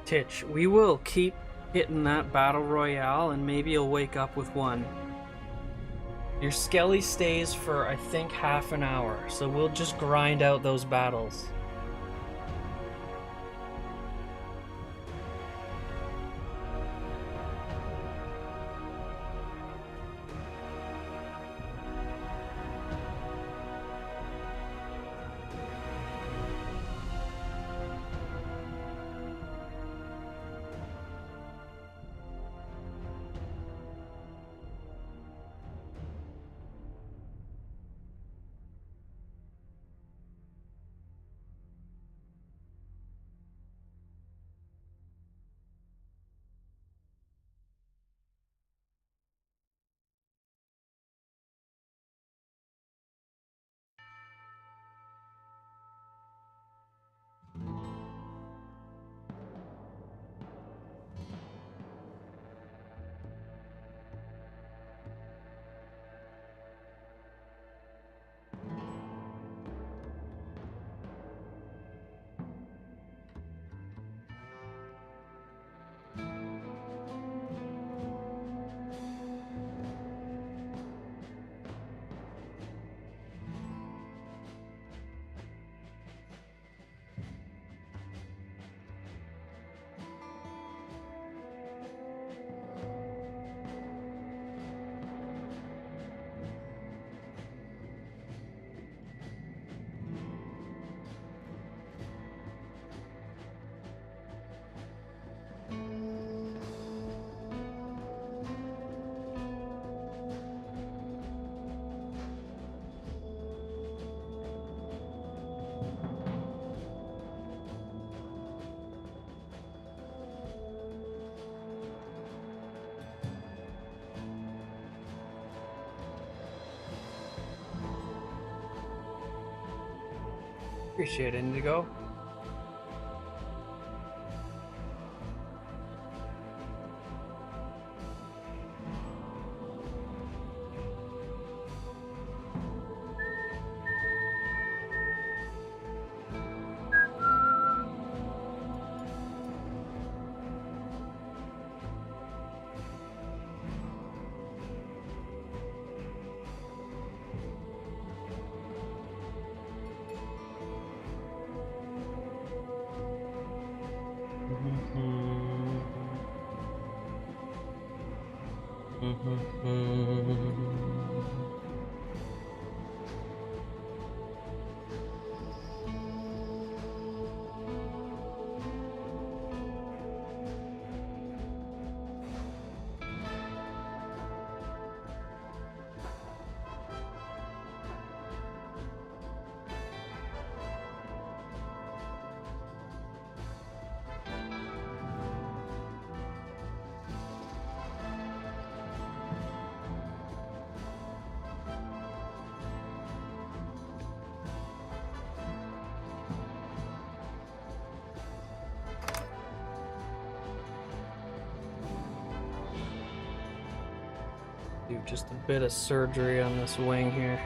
Titch, we will keep hitting that battle royale and maybe you'll wake up with one. Your Skelly stays for I think half an hour, so we'll just grind out those battles. Appreciate it, Indigo. Do just a bit of surgery on this wing here.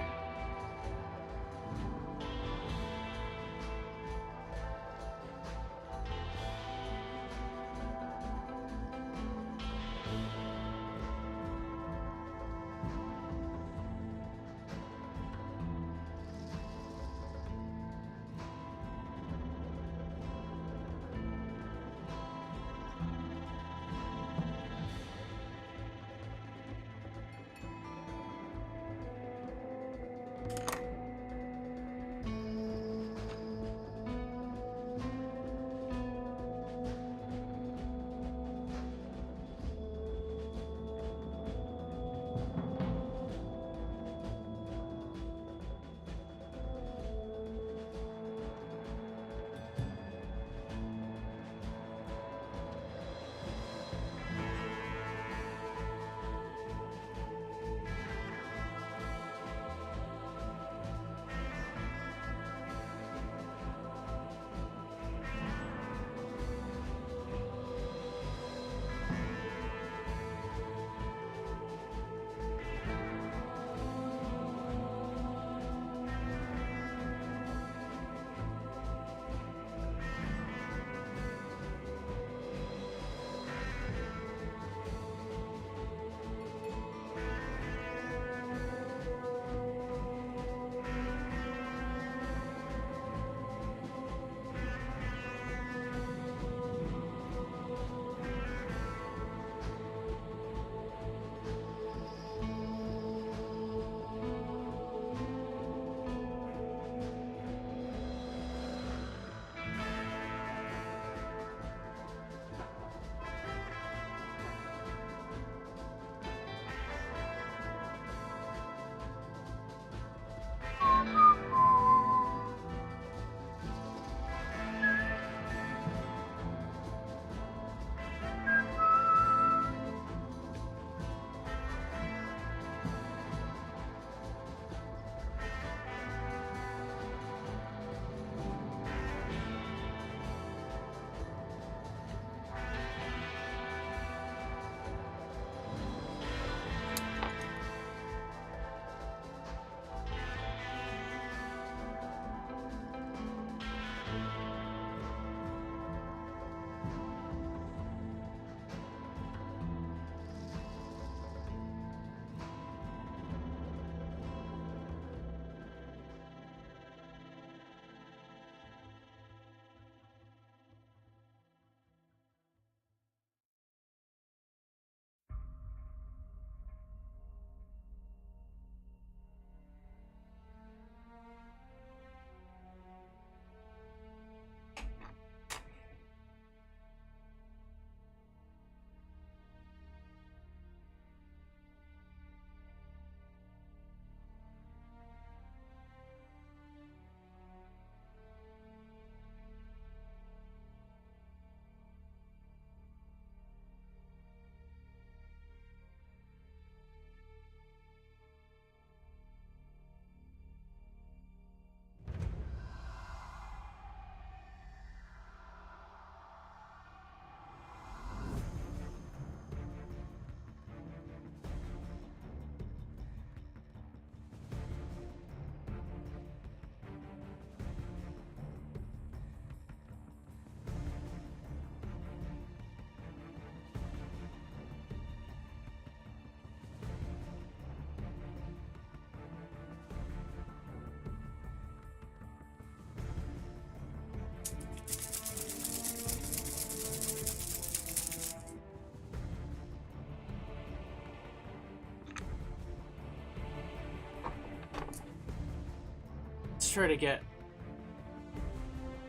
try to get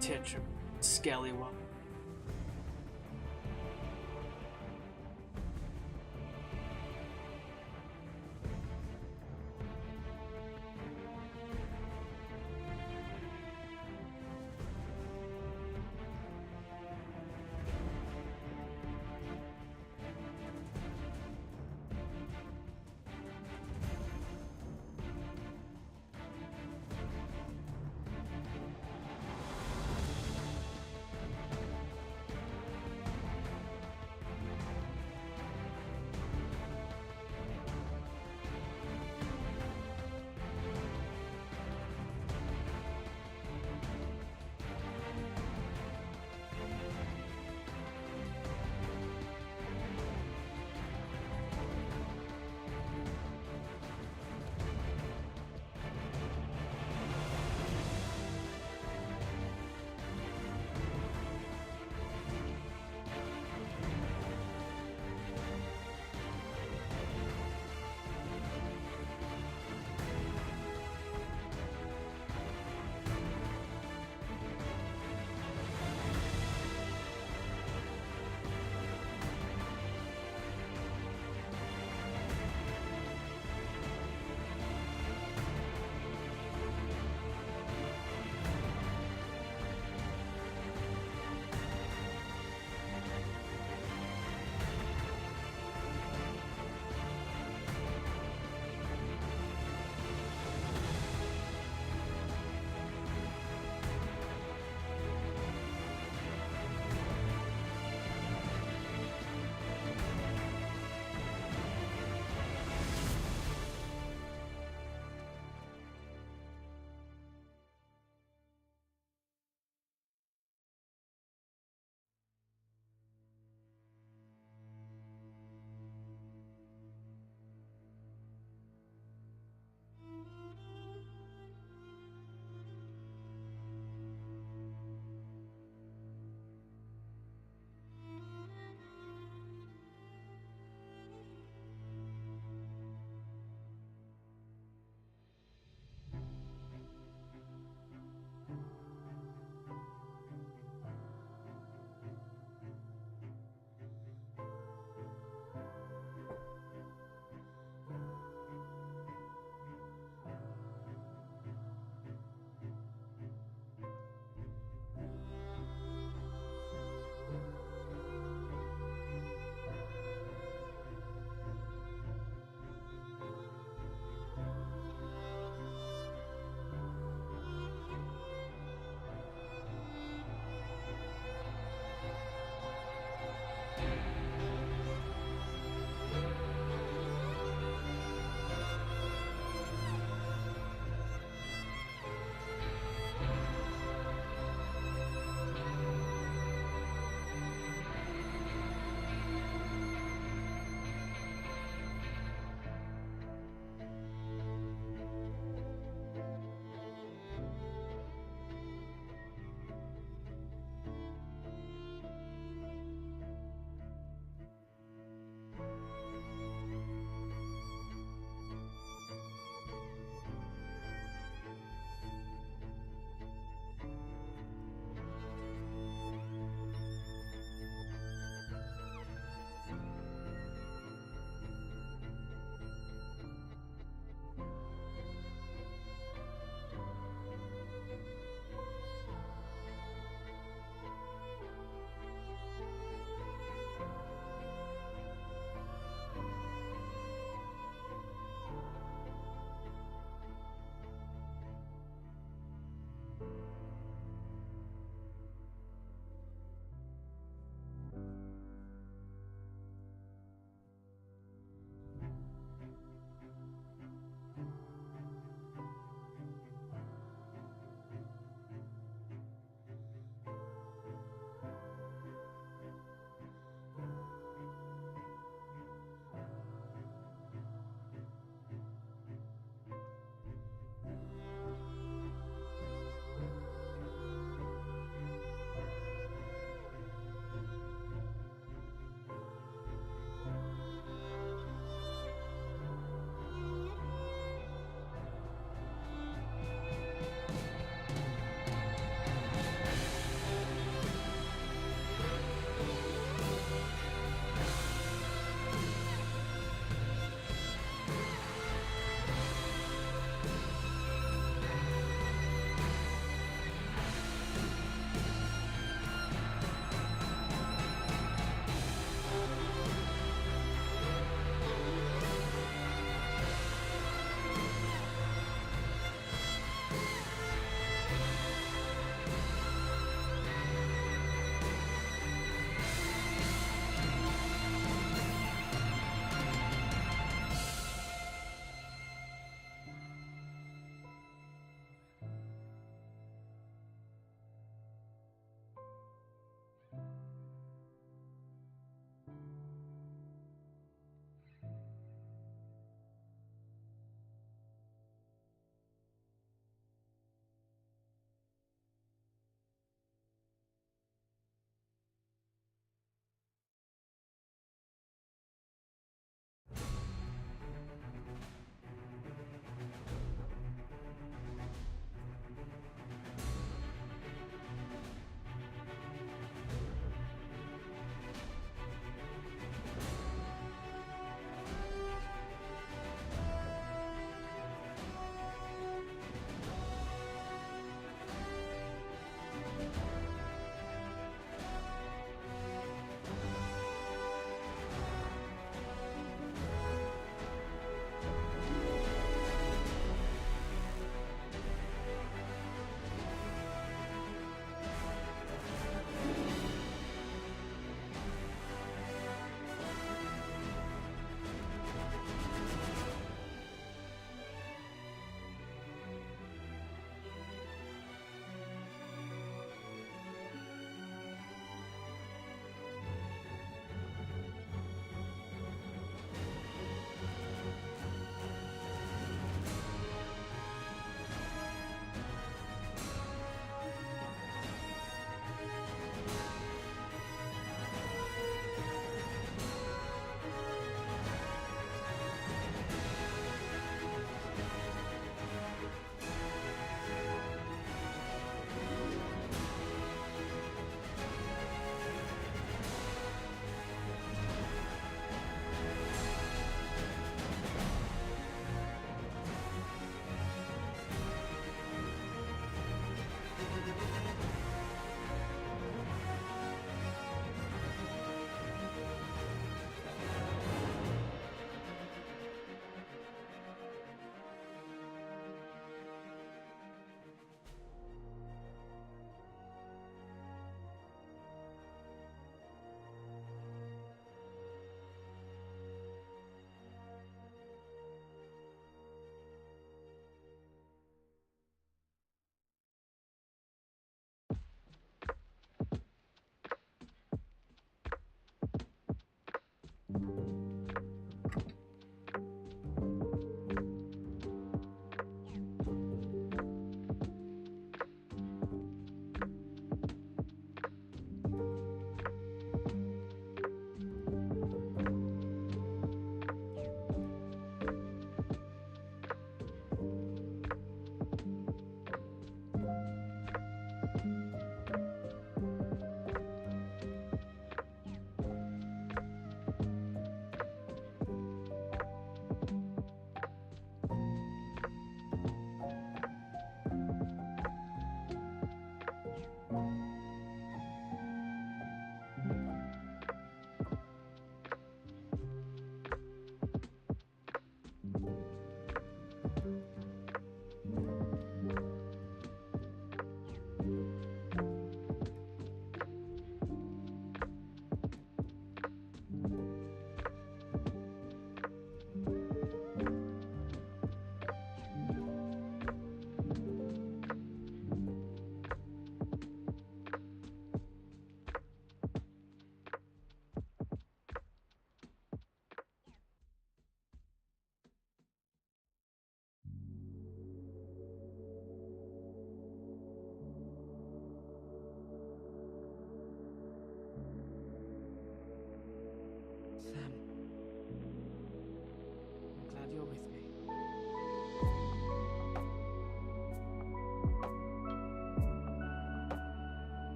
Titch a skelly one.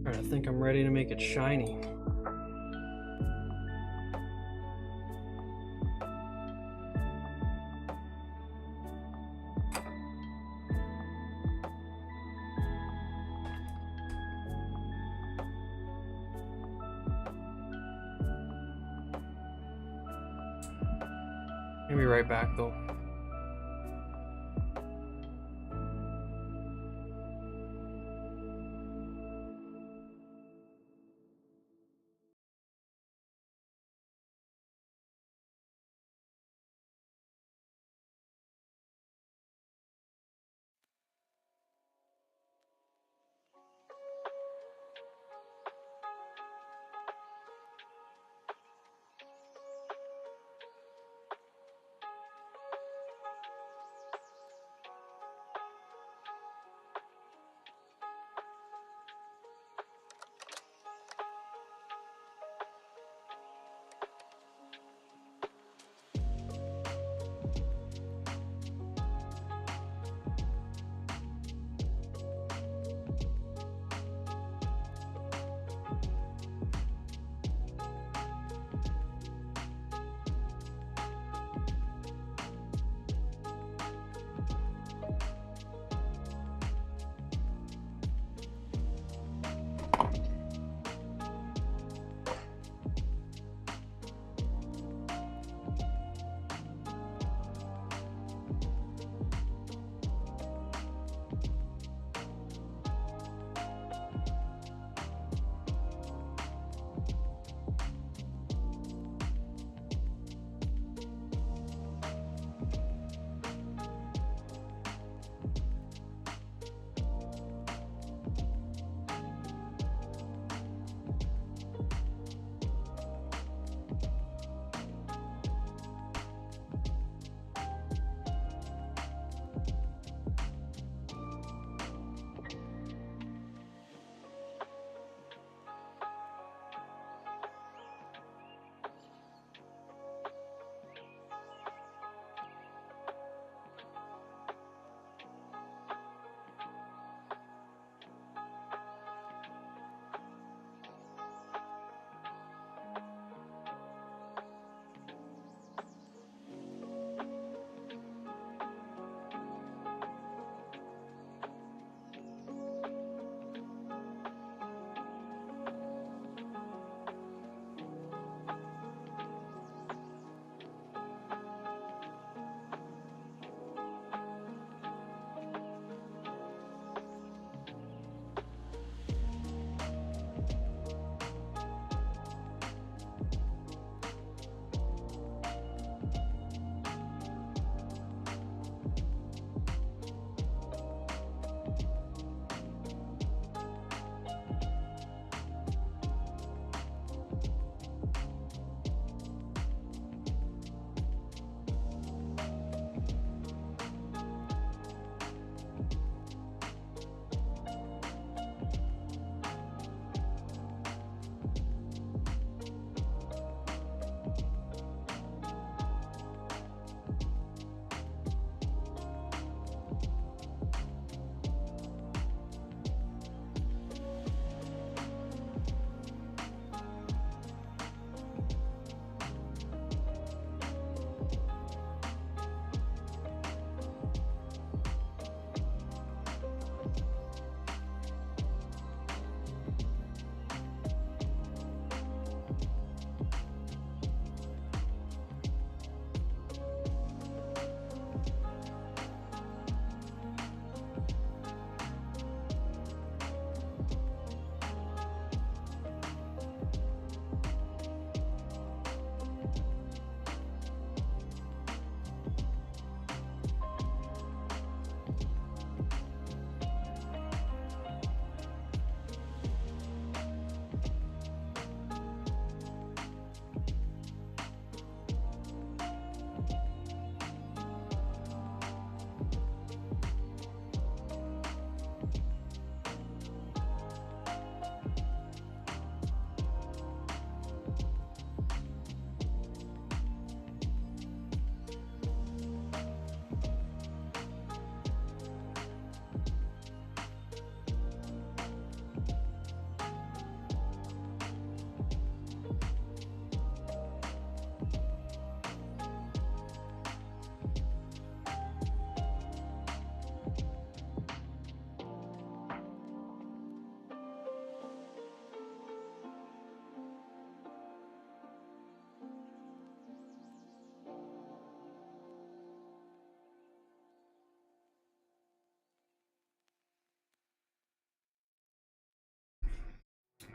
Trying to think I'm ready to make it shiny. I'll be right back though.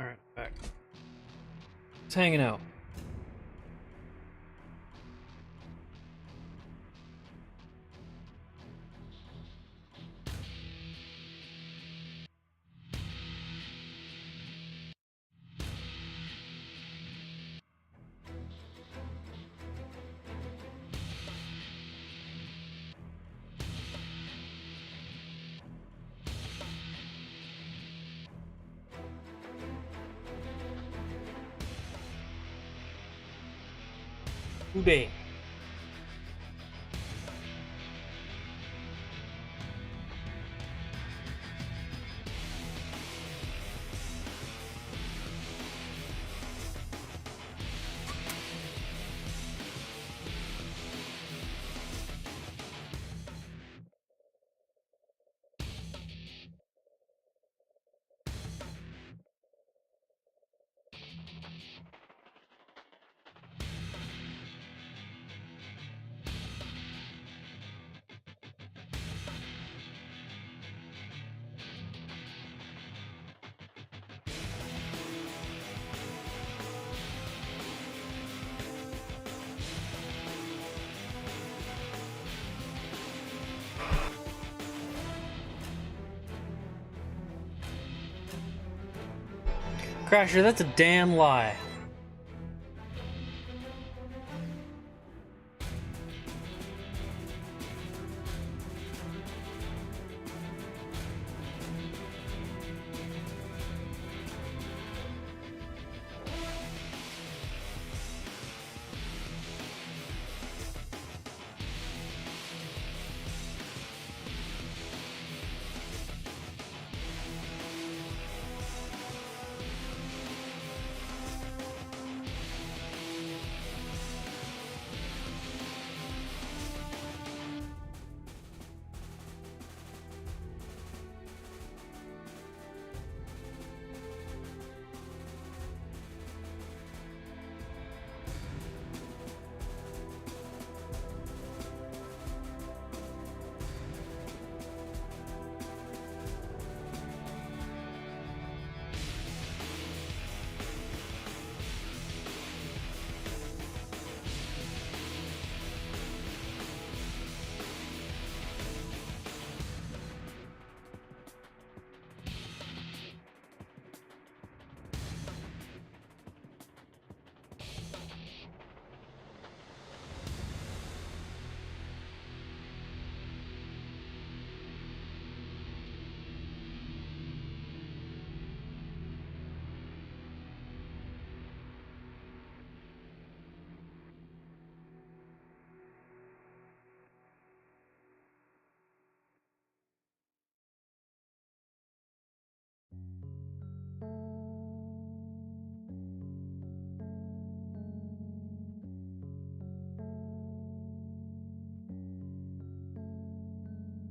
Alright, back. It's hanging out. Today. Crasher, that's a damn lie.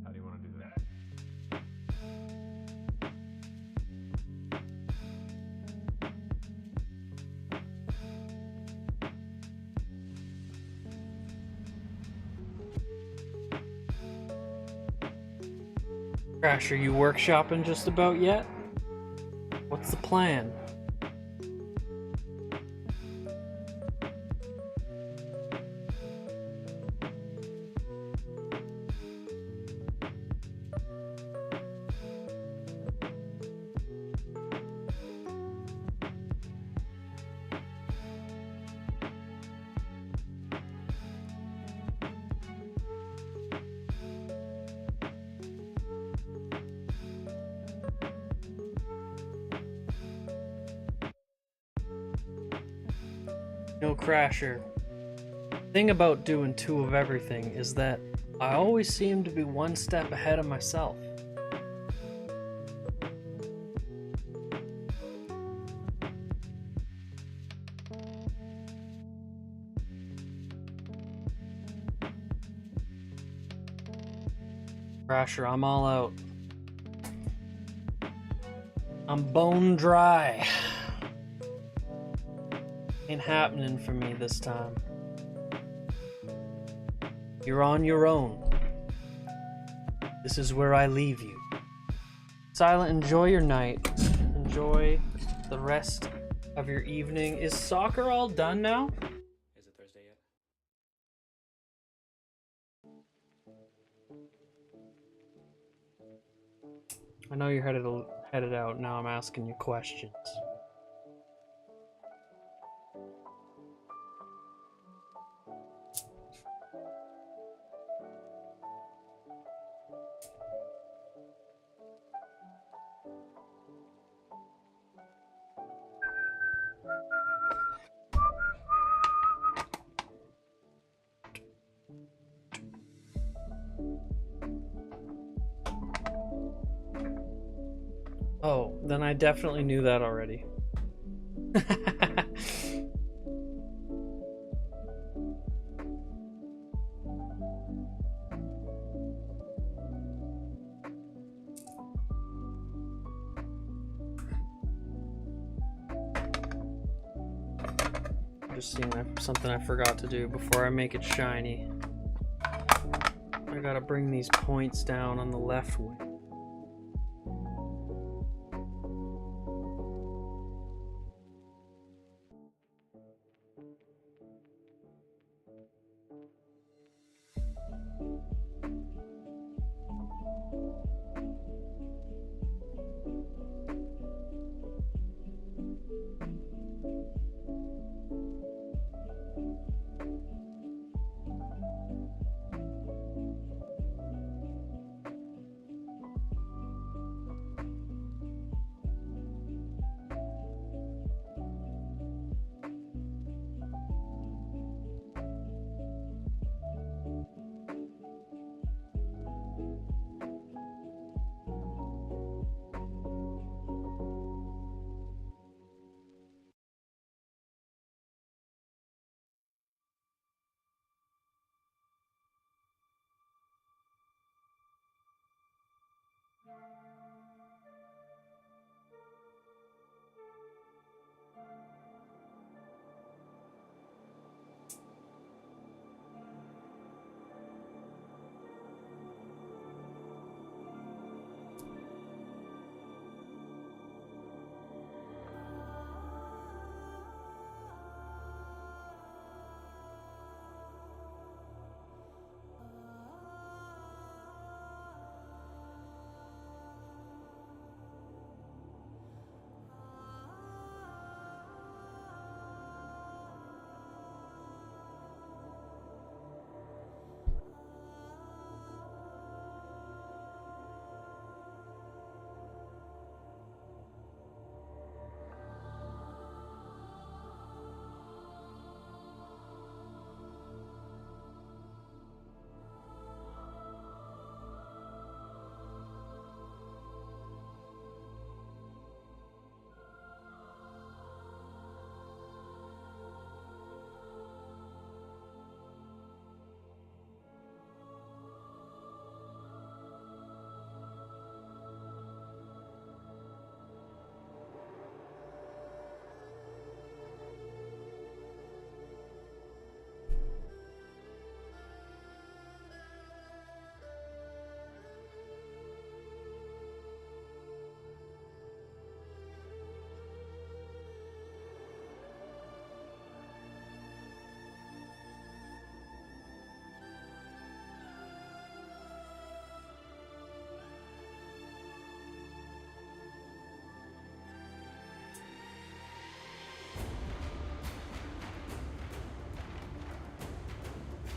How do you want to do that? Crash, are you workshopping just about yet? What's the plan? No, Crasher. The thing about doing two of everything is that I always seem to be one step ahead of myself. Crasher, I'm all out. I'm bone dry. Ain't happening for me this time. You're on your own. This is where I leave you. Silent, enjoy your night. Enjoy the rest of your evening. Is soccer all done now? Is it Thursday yet? I know you're headed out. Now I'm asking you questions. Oh, then I definitely knew that already. Just seeing something I forgot to do before I make it shiny. I gotta bring these points down on the left wing.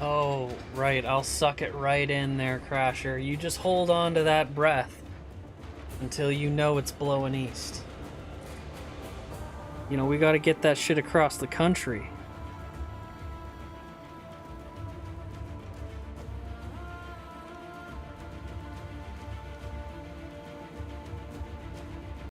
Oh, right, I'll suck it right in there, Crasher. You just hold on to that breath until you know it's blowing east. You know, we gotta get that shit across the country.